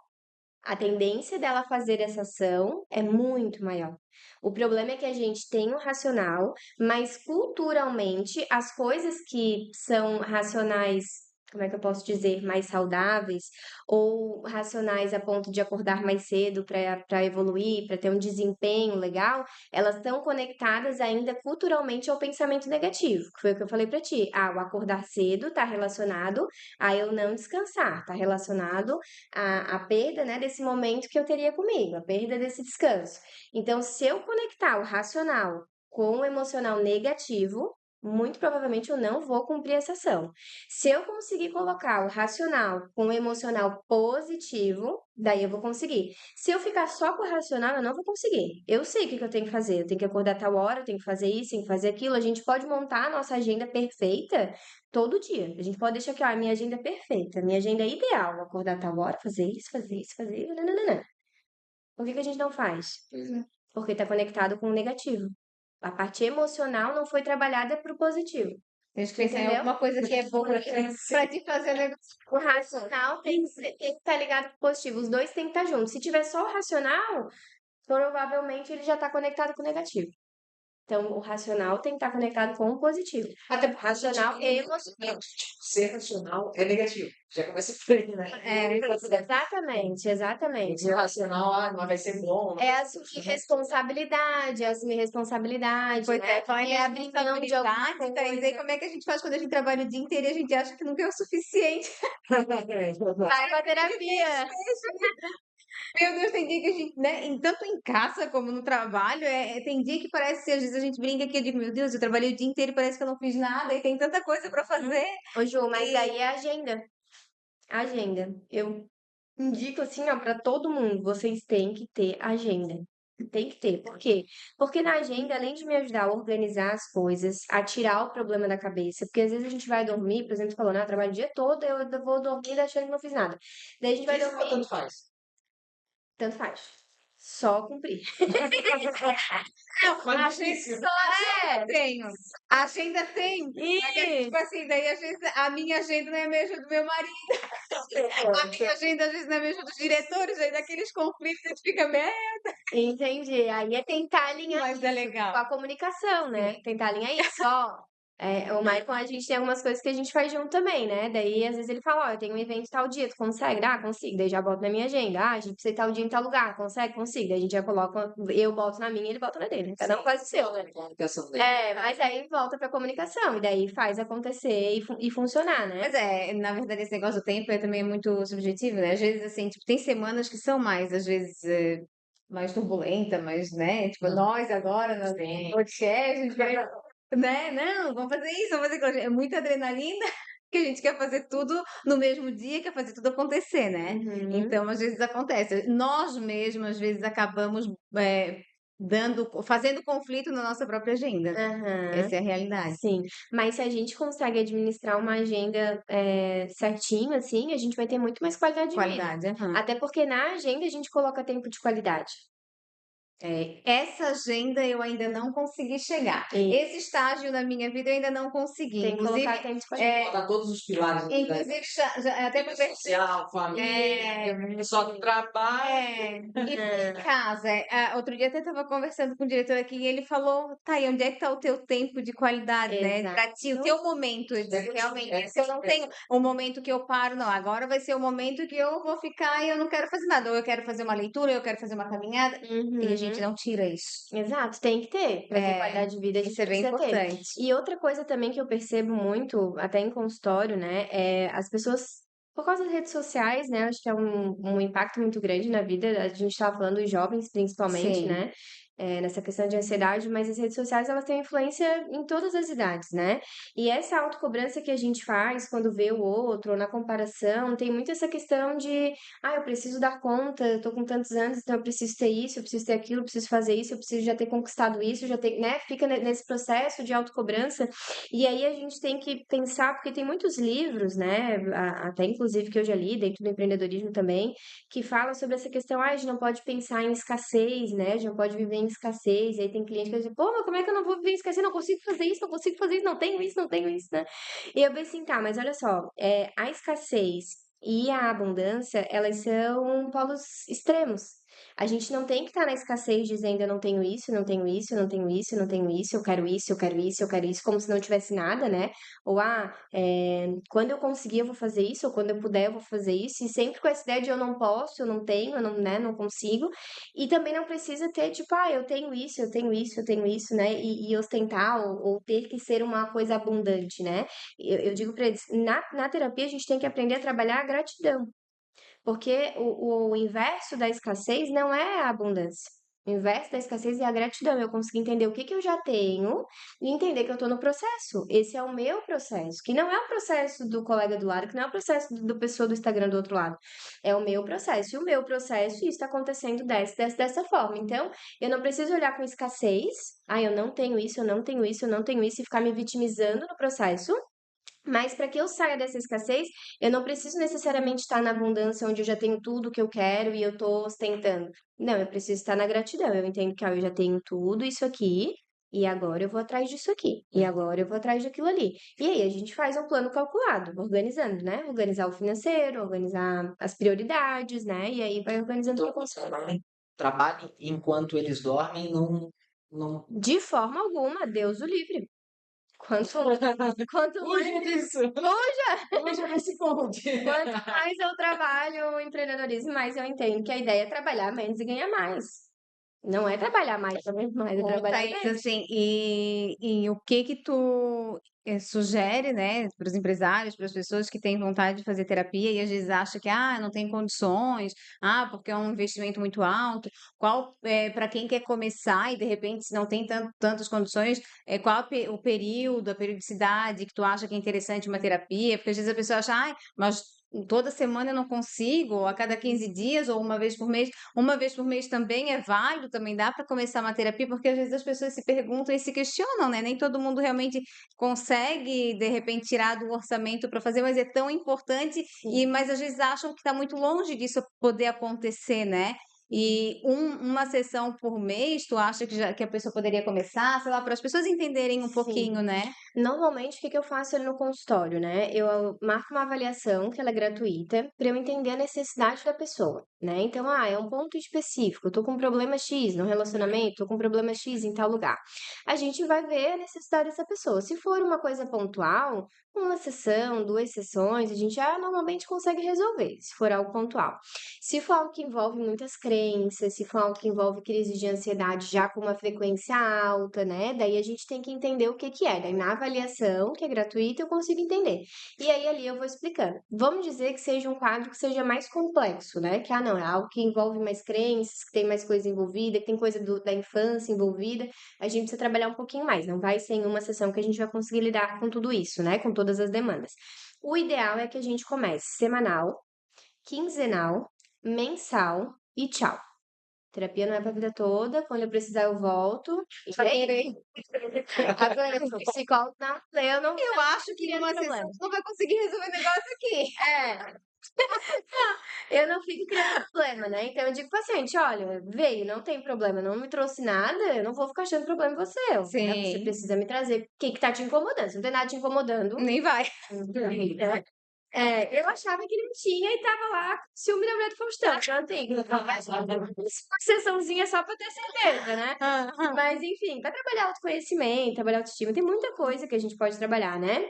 a tendência dela fazer essa ação é muito maior. O problema é que a gente tem o racional, mas culturalmente as coisas que são racionais, como é que eu posso dizer, mais saudáveis, ou racionais a ponto de acordar mais cedo para evoluir, para ter um desempenho legal, elas estão conectadas ainda culturalmente ao pensamento negativo, que foi o que eu falei para ti. O acordar cedo está relacionado a eu não descansar, está relacionado a perda, né, desse momento que eu teria comigo, a perda desse descanso. Então, se eu conectar o racional com o emocional negativo, muito provavelmente eu não vou cumprir essa ação. Se eu conseguir colocar o racional com o emocional positivo, daí eu vou conseguir. Se eu ficar só com o racional, eu não vou conseguir. Eu sei o que eu tenho que fazer. Eu tenho que acordar tal hora, eu tenho que fazer isso, tenho que fazer aquilo. A gente pode montar a nossa agenda perfeita todo dia. A gente pode deixar aqui, ó, a minha agenda é perfeita, a minha agenda é ideal. Acordar tal hora, fazer isso, fazer isso, fazer isso. Nananana. Por que a gente não faz? Pois é. Porque está conectado com o negativo. A parte emocional não foi trabalhada para o positivo. Tens que pensar em Entendeu? alguma coisa que é boa pra te fazer o negócio. O racional tem que estar ligado com o positivo. Os dois têm que estar juntos. Se tiver só o racional, provavelmente ele já está conectado com o negativo. Então, o racional tem que estar conectado com o positivo. Até porque Racional e emocional. ser racional é negativo. Já começa por aí, né? Exatamente. Ser racional, não vai ser bom. É assumir responsabilidade, Pois né? é, falar em É abrir mão de alguma responsabilidade, Thaís, aí coisa. como é que a gente faz quando a gente trabalha o dia inteiro e a gente acha que nunca é o suficiente? Vai pra terapia. Meu Deus, tem dia que a gente, né, tanto em casa como no trabalho, tem dia que parece que às vezes a gente brinca que eu digo, meu Deus, eu trabalhei o dia inteiro e parece que eu não fiz nada e tem tanta coisa pra fazer. Ô, Ju, mas E daí é agenda. Agenda. Eu indico assim, ó, pra todo mundo, vocês têm que ter agenda. Tem que ter. Por quê? Porque na agenda, além de me ajudar a organizar as coisas, a tirar o problema da cabeça, porque às vezes a gente vai dormir, por exemplo, falando, trabalho o dia todo, eu vou dormir achando que não fiz nada. Daí a gente vai Isso dormir, tanto faz. tanto faz. Só cumprir. não, a agenda difícil. É, tenho. A agenda tem. Mas é que, tipo assim, daí às vezes a minha agenda não é a mesma do meu marido. A minha agenda às vezes não é a mesma dos diretores, aí daqueles conflitos a gente fica meio, entendi. Aí é tentar alinhar mas é isso legal. com a comunicação, né? Tentar alinhar isso. Ó, o Maicon, a gente tem algumas coisas que a gente faz junto também, né? Daí, às vezes, ele fala, ó, eu tenho um evento tal dia, tu consegue? Ah, consigo. Daí já boto na minha agenda. Ah, a gente precisa ir tal dia em tal lugar. Consegue? Consigo. Daí a gente já coloca, eu boto na minha e ele bota na dele. Cada um faz o seu, né? Comunicação dele. Mas aí volta pra comunicação. E daí faz acontecer e funcionar, né? Mas na verdade, esse negócio do tempo também é muito subjetivo, né? Às vezes, assim, tipo, tem semanas que são mais, às vezes, mais turbulenta, mas, né? Tipo, nós agora, no Sim. podcast, a gente vai, né? Não, vamos fazer isso, vamos fazer aquilo. É muita adrenalina que a gente quer fazer tudo no mesmo dia, quer fazer tudo acontecer, né? Uhum. Então, às vezes acontece. Nós mesmos, às vezes, acabamos fazendo conflito na nossa própria agenda. Aham. Essa é a realidade. Sim, mas se a gente consegue administrar uma agenda certinho, assim, a gente vai ter muito mais qualidade de vida. Qualidade, aham. Até porque na agenda a gente coloca tempo de qualidade. Essa agenda eu ainda não consegui chegar. E Esse estágio na minha vida eu ainda não consegui. tem que Inclusive, colocar tempo de qualidade. Botar todos os pilares da inclusive até vida para social, família, só do trabalho. e em casa. Outro dia até estava conversando com o diretor aqui e ele falou, tá, e onde é que está o teu tempo de qualidade, né? Para ti, o teu momento. Eu disse, realmente, se eu não tenho um momento que eu paro, não, agora vai ser o momento que eu vou ficar e eu não quero fazer nada. Ou eu quero fazer uma leitura, ou eu quero fazer uma caminhada. E a gente Uhum. não tira isso. Exato, tem que ter. Pra ter qualidade de vida, a gente Isso é bem precisa ter. importante. E outra coisa também que eu percebo muito, até em consultório, né, as pessoas, por causa das redes sociais, né, acho que é um impacto muito grande na vida, a gente estava falando dos jovens principalmente, Sim. né, nessa questão de ansiedade, mas as redes sociais, elas têm influência em todas as idades, né, e essa autocobrança que a gente faz quando vê o outro, ou na comparação, tem muito essa questão de, eu preciso dar conta, eu tô com tantos anos, então eu preciso ter isso, eu preciso ter aquilo, eu preciso fazer isso, eu preciso já ter conquistado isso, já ter, né, fica nesse processo de autocobrança. E aí a gente tem que pensar, porque tem muitos livros, né, até inclusive que eu já li, dentro do empreendedorismo também, que fala sobre essa questão, a gente não pode pensar em escassez, né, a gente não pode viver em escassez. E aí tem cliente que diz, pô, mas como é que eu não vou viver em escassez? Não consigo fazer isso, não consigo fazer isso, não tenho isso, né? E eu pensei, tá, mas olha só, a escassez e a abundância, elas são polos extremos. A gente não tem que estar na escassez dizendo eu não tenho isso, não tenho isso, não tenho isso, não tenho isso, eu quero isso, eu quero isso, eu quero isso, como se não tivesse nada, né? Ou, quando eu conseguir eu vou fazer isso, ou quando eu puder eu vou fazer isso, e sempre com essa ideia de eu não posso, eu não tenho, eu não, né, não consigo. E também não precisa ter, tipo, eu tenho isso, eu tenho isso, eu tenho isso, né? E ostentar, ou ter que ser uma coisa abundante, né? Eu digo para eles, na terapia a gente tem que aprender a trabalhar a gratidão. Porque o inverso da escassez não é a abundância. O inverso da escassez é a gratidão. Eu consegui entender o que eu já tenho e entender que eu estou no processo. Esse é o meu processo, que não é o processo do colega do lado, que não é o processo do pessoa do Instagram do outro lado. É o meu processo. E o meu processo, isso está acontecendo dessa forma. Então, eu não preciso olhar com escassez. Eu não tenho isso, eu não tenho isso, eu não tenho isso, e ficar me vitimizando no processo. Mas para que eu saia dessa escassez, eu não preciso necessariamente estar na abundância onde eu já tenho tudo que eu quero e eu estou ostentando. Não, eu preciso estar na gratidão. Eu entendo que eu já tenho tudo isso aqui, E agora eu vou atrás disso aqui. E agora eu vou atrás daquilo ali. E aí a gente faz um plano calculado, organizando, né? Organizar o financeiro, organizar as prioridades, né? E aí vai organizando Então, para conseguir. trabalhe enquanto eles dormem, não De forma alguma, Deus o livre. Quanto mais, fuja disso, fuja desse ponto. quanto mais eu trabalho o empreendedorismo, mais eu entendo que a ideia é trabalhar menos e ganhar mais. Não é trabalhar mais pra ganhar mais, é Ô, trabalhar Thaís, menos. assim, e o que que tu sugere, né, para os empresários, para as pessoas que têm vontade de fazer terapia e às vezes acham que, não tem condições, porque é um investimento muito alto. Qual, para quem quer começar e de repente se não tem tantas condições, qual o período, a periodicidade que tu acha que é interessante uma terapia? Porque às vezes a pessoa acha, mas toda semana eu não consigo, ou a cada 15 dias, ou uma vez por mês. Uma vez por mês também é válido, também dá para começar uma terapia, porque às vezes as pessoas se perguntam e se questionam, né? Nem todo mundo realmente consegue, de repente, tirar do orçamento para fazer, mas é tão importante, Sim. mas às vezes acham que está muito longe disso poder acontecer, né? E uma sessão por mês, tu acha que a pessoa poderia começar, sei lá, para as pessoas entenderem um Sim. pouquinho, né? Normalmente, o que que eu faço ali no consultório, né? Eu marco uma avaliação, que ela é gratuita, para eu entender a necessidade da pessoa, né? Então, é um ponto específico, eu tô com problema X no relacionamento, tô com problema X em tal lugar. A gente vai ver a necessidade dessa pessoa. Se for uma coisa pontual, uma sessão, duas sessões, a gente já normalmente consegue resolver, se for algo pontual. Se for algo que envolve muitas crenças, se for algo que envolve crise de ansiedade já com uma frequência alta, né? Daí a gente tem que entender o que que é. Daí na avaliação, que é gratuita, eu consigo entender. E aí ali eu vou explicando. Vamos dizer que seja um quadro que seja mais complexo, né? Que, não, é algo que envolve mais crenças, que tem mais coisa envolvida, que tem coisa da infância envolvida. A gente precisa trabalhar um pouquinho mais. Não vai ser em uma sessão que a gente vai conseguir lidar com tudo isso, né? Com todas as demandas. O ideal é que a gente comece semanal, quinzenal, mensal e tchau. Terapia não é pra vida toda, quando eu precisar eu volto. Adorei. Agora, o psicólogo não, eu não Eu acho que queria numa problema. sessão tu não vai conseguir resolver o negócio aqui. É, eu não fico criando problema, né? Então eu digo pro paciente, olha, veio, não tem problema, não me trouxe nada, eu não vou ficar achando problema em você. Né? Você Sim, precisa me trazer o que que tá te incomodando. Se não tem nada te incomodando, nem vai. eu achava que não tinha e tava lá com ciúme da mulher do Faustão. Então, assim, uma sessãozinha só pra ter certeza, né? Mas, enfim, pra trabalhar autoconhecimento, trabalhar autoestima, tem muita coisa que a gente pode trabalhar, né?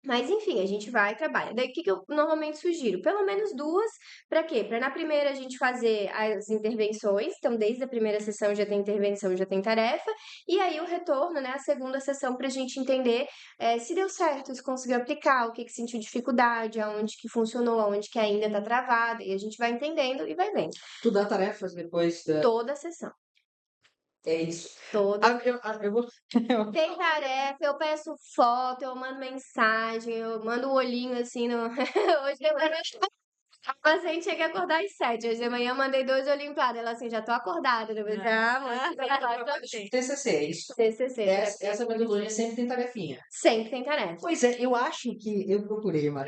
Mas, enfim, a gente vai e trabalha. Daí, o que que eu normalmente sugiro? Pelo menos duas, para quê? Para na primeira a gente fazer as intervenções, então desde a primeira sessão já tem intervenção, já tem tarefa, e aí o retorno, né, a segunda sessão para a gente entender se deu certo, se conseguiu aplicar, o que que sentiu dificuldade, aonde que funcionou, aonde que ainda tá travada, e a gente vai entendendo e vai vendo. Tu dá tarefas depois da. Toda a sessão. É isso. Toda. Eu vou. Tem tarefa, eu peço foto, eu mando mensagem, eu mando o olhinho assim no. Hoje eu a paciente chega a acordar às 7. Hoje de manhã eu mandei 2 olhinhos pra ela. Ela assim, já tô acordada. Eu falei, TCC, é isso. TCC, Essa metodologia sempre tem tarefinha. sempre tem tarefa. Pois é, eu acho que eu procurei, uma.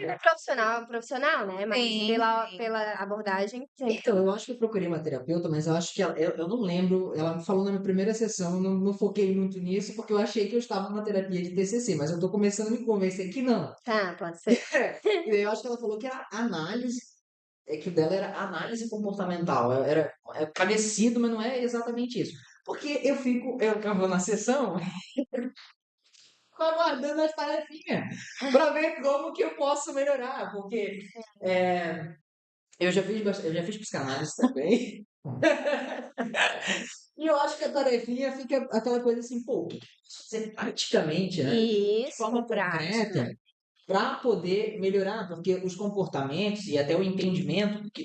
Profissional, né? Mas Sim, pela abordagem, sempre. Então, eu acho que eu procurei uma terapeuta, mas eu acho que eu não lembro. Ela me falou na minha primeira sessão, eu não foquei muito nisso, porque eu achei que eu estava numa terapia de TCC, mas eu tô começando a me convencer que não. Tá, pode ser. E daí eu acho que ela falou que era análise, que o dela era análise comportamental. É parecido, mas não é exatamente isso. Porque eu vou na sessão aguardando as tarefinhas para ver como que eu posso melhorar, porque eu já fiz psicanálise também. E eu acho que a tarefinha fica aquela coisa assim, pô, o que eu posso fazer praticamente, né? De Isso, forma prática. concreta, para poder melhorar, porque os comportamentos e até o entendimento que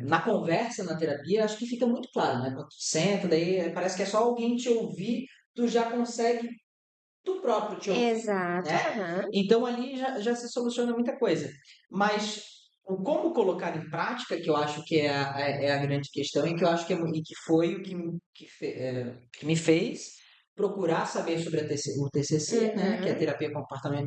na conversa, na terapia, acho que fica muito claro, né? Quando tu senta, daí parece que é só alguém te ouvir, tu já consegue tu próprio te ouvir, Exato. né? Aham. Então ali já se soluciona muita coisa. Mas o como colocar em prática, que eu acho que é a grande questão e que eu acho e que foi o que me fez procurar saber sobre o TCC, né, que é a Uhum. terapia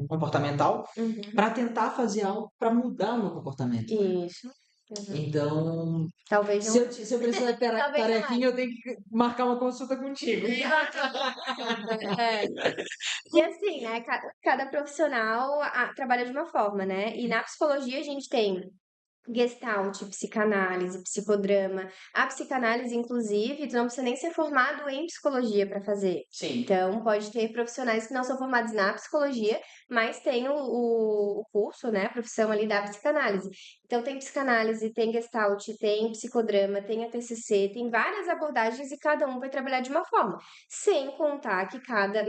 comportamental, Uhum. para tentar fazer algo para mudar o meu comportamento. Isso. Uhum. Então, Talvez não. se eu precisar de Talvez não tarefinha, eu tenho que marcar uma consulta contigo. É. E assim, né? Cada profissional trabalha de uma forma, né? E na psicologia a gente tem Gestalt, psicanálise, psicodrama. A psicanálise, inclusive, tu não precisa nem ser formado em psicologia para fazer. Sim. Então, pode ter profissionais que não são formados na psicologia, mas tem o curso, né, a profissão ali da psicanálise. Então, tem psicanálise, tem Gestalt, tem psicodrama, tem a TCC, tem várias abordagens e cada um vai trabalhar de uma forma. Sem contar que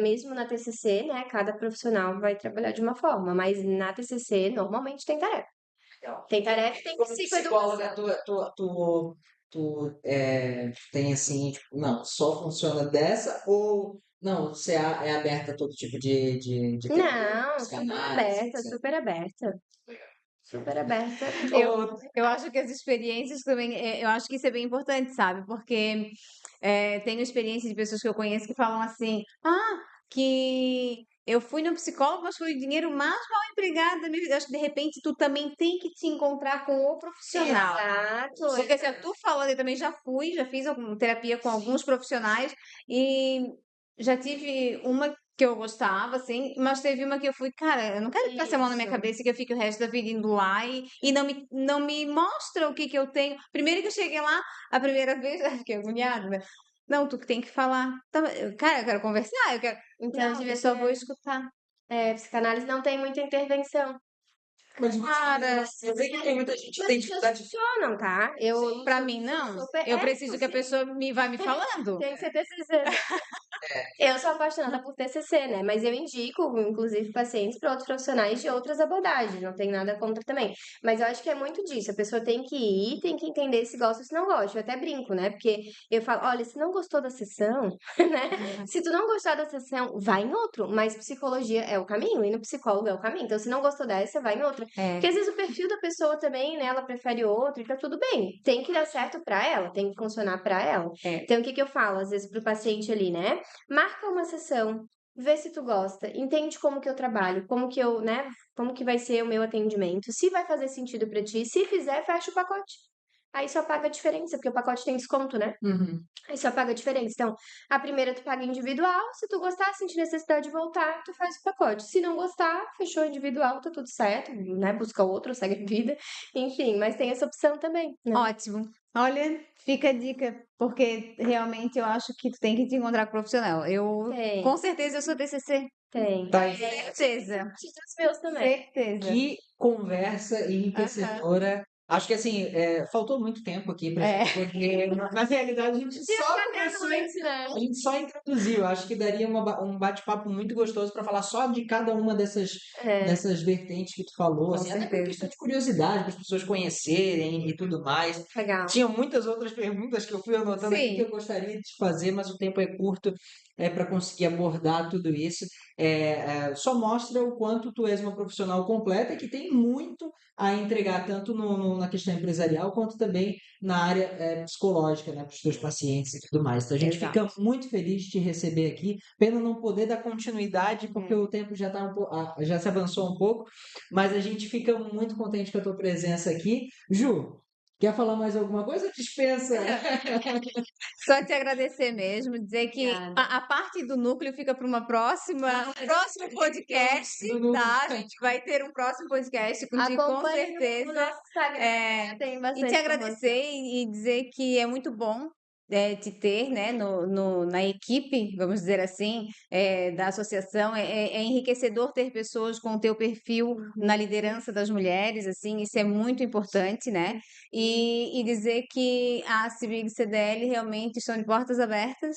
mesmo na TCC, né, cada profissional vai trabalhar de uma forma, mas na TCC normalmente tem tarefa. Tem tarefa e tem Como psicóloga, psicoeducação. tu tem assim, tipo, não, só funciona dessa ou não, você é aberta a todo tipo de terapia, Não, psicanálise, etc. super aberta, super aberta. Eu acho que as experiências também, eu acho que isso é bem importante, sabe? Porque tenho experiência de pessoas que eu conheço que falam assim, que eu fui no psicólogo, mas foi o dinheiro mais mal empregado da minha vida. Acho que de repente tu também tem que te encontrar com o profissional. Exato. Porque assim, tu falando, eu também já fiz alguma terapia com alguns profissionais e já tive uma que eu gostava, assim, mas teve uma que eu fui, cara, eu não quero passar a mão na minha Isso. cabeça e que eu fique o resto da vida indo lá e não me mostra o que que eu tenho. Primeiro que eu cheguei lá, a primeira vez, eu fiquei agoniada, né? Não, tu que tem que falar. Tá, cara, eu quero conversar, eu quero. Então, Não, devia eu só ser. vou escutar. Psicanálise não tem muita intervenção. Mas Cara, eu vejo que tem muita gente que As tem pessoas dificuldade. funcionam, tá? Eu pra sou, mim, sou não. super. Eu preciso que a Sim, pessoa vai me falando. tem que ser TCC. Eu sou apaixonada por TCC, né? Mas eu indico, inclusive, pacientes para outros profissionais de outras abordagens. Não tem nada contra também. Mas eu acho que é muito disso. A pessoa tem que ir, tem que entender se gosta ou se não gosta. Eu até brinco, né? Porque eu falo, olha, se não gostou da sessão, né? Se tu não gostar da sessão, vai em outro. Mas psicologia é o caminho, e no psicólogo é o caminho. Então, se não gostou dessa, vai em outra. É. Porque às vezes o perfil da pessoa também, né? Ela prefere outro e tá tudo bem. Tem que dar certo pra ela, tem que funcionar pra ela. É. Então, o que que eu falo, às vezes, pro paciente ali, né? Marca uma sessão, vê se tu gosta, entende como que eu trabalho, como que eu, né, como que vai ser o meu atendimento, se vai fazer sentido pra ti, se fizer, fecha o pacote. Aí só paga a diferença, porque o pacote tem desconto, né? Uhum. Aí só paga a diferença. Então, a primeira tu paga individual, se tu gostar, sentir necessidade de voltar, tu faz o pacote. Se não gostar, fechou individual, tá tudo certo, né? Busca outro, segue a vida, enfim, mas tem essa opção também, né? Ótimo. Olha, fica a dica, porque realmente eu acho que tu tem que te encontrar com o profissional. Tem, Com certeza, eu sou TCC. tem. Tá aí. Certeza. Os meus também. Certeza. Que conversa Aham. enriquecedora. Acho que assim, faltou muito tempo aqui pra É. gente, porque na realidade a gente só começou, né? a gente só introduziu. Acho que daria um bate-papo muito gostoso para falar só de cada uma dessas vertentes que tu falou, Com assim, até por certeza. questão de curiosidade, para as pessoas conhecerem e tudo mais. Legal. Tinha muitas outras perguntas que eu fui anotando aqui que Sim. eu gostaria de te fazer, mas o tempo é curto para conseguir abordar tudo isso. Só mostra o quanto tu és uma profissional completa e que tem muito a entregar, tanto na questão empresarial, quanto também na área psicológica, né, para os teus pacientes e tudo mais. Então, a gente fica Exato. muito feliz de te receber aqui. Pena não poder dar continuidade, porque o tempo já, já se avançou um pouco, mas a gente fica muito contente com a tua presença aqui. Ju, quer falar mais alguma coisa? Dispensa. Só te agradecer mesmo, dizer que Obrigada. a parte do núcleo fica para um próximo podcast, Do núcleo. tá? A gente vai ter um próximo podcast contigo, com Acompanhe o certeza. nosso Instagram, tem E te bastante informação. agradecer e dizer que é muito bom te ter, né, na equipe, vamos dizer assim, da associação. É enriquecedor ter pessoas com o teu perfil na liderança das mulheres, assim, isso é muito importante, né? E dizer que a CIBIG CDL realmente estão de portas abertas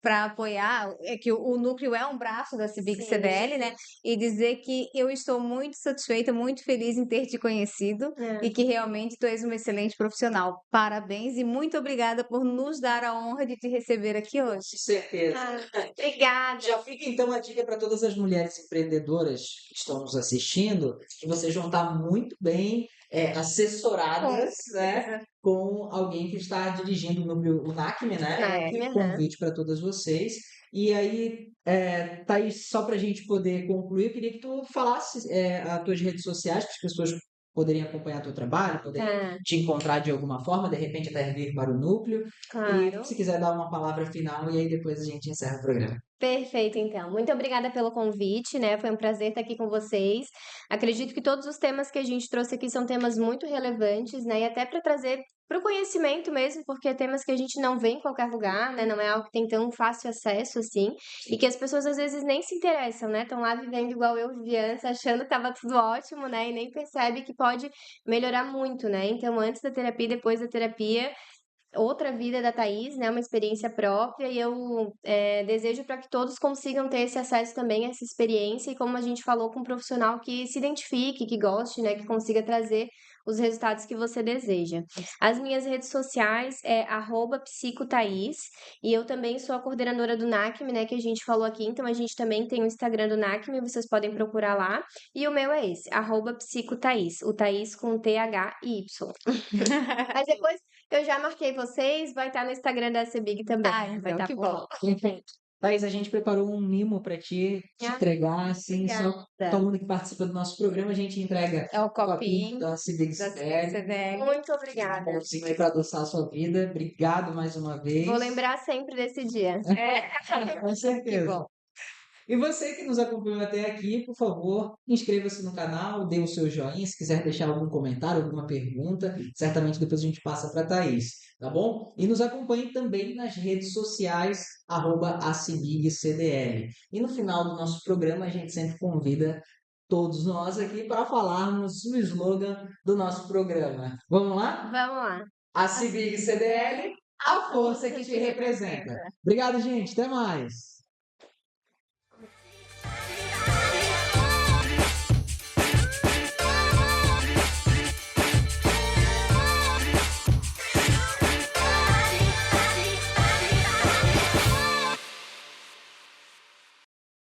para apoiar, que o núcleo é um braço da CIBIG Sim. CDL, né? E dizer que eu estou muito satisfeita, muito feliz em ter te conhecido e que realmente tu és uma excelente profissional. Parabéns e muito obrigada por nos dar a honra de te receber aqui hoje. Com certeza. Obrigada. Já fica então a dica para todas as mulheres empreendedoras que estão nos assistindo, que vocês vão estar muito bem assessoradas, né, com alguém que está dirigindo o NACME, né? NACME, Convite para todas vocês. E aí, Thaís, só para a gente poder concluir, eu queria que tu falasse as tuas redes sociais, para as pessoas poderem acompanhar teu trabalho, poderem te encontrar de alguma forma, de repente até vir para o núcleo. Claro. E se quiser dar uma palavra final, e aí depois a gente encerra o programa. Perfeito, então. Muito obrigada pelo convite, né? Foi um prazer estar aqui com vocês. Acredito que todos os temas que a gente trouxe aqui são temas muito relevantes, né? E até para trazer para o conhecimento mesmo, porque é temas que a gente não vê em qualquer lugar, né? Não é algo que tem tão fácil acesso assim, e que as pessoas às vezes nem se interessam, né? Estão lá vivendo igual eu vivia antes, achando que estava tudo ótimo, né? E nem percebe que pode melhorar muito, né? Então, antes da terapia e depois da terapia, outra vida da Thaís, né? Uma experiência própria, e eu desejo para que todos consigam ter esse acesso também a essa experiência, e como a gente falou, com um profissional que se identifique, que goste, né? Que consiga trazer os resultados que você deseja. As minhas redes sociais é @psicothaís, e eu também sou a coordenadora do NACME, né? Que a gente falou aqui, então a gente também tem o Instagram do NACME, vocês podem procurar lá, e o meu é esse, @psicothaís, o Thaís com THY. Mas depois eu já marquei vocês, vai estar no Instagram da CBIG também. Ah, Vai então, estar que por bom. lá. Perfeito. Thaís, a gente preparou um mimo para te Ah, entregar, assim, só obrigada. todo mundo que participa do nosso programa, a gente entrega É o um copinho copinho da CIBIG da CDL, CDL. Muito um obrigada. pãozinho aí para adoçar a sua vida. Obrigado mais uma Vou vez. lembrar sempre desse dia. Com Que certeza. bom. E você que nos acompanhou até aqui, por favor, inscreva-se no canal, dê o seu joinha, se quiser deixar algum comentário, alguma pergunta, certamente depois a gente passa para a Thaís, tá bom? E nos acompanhe também nas redes sociais, @acibigcdl. E no final do nosso programa, a gente sempre convida todos nós aqui para falarmos o slogan do nosso programa. Vamos lá? Vamos lá. A CIBIG CDL, a força que te representa. Obrigado, gente. Até mais.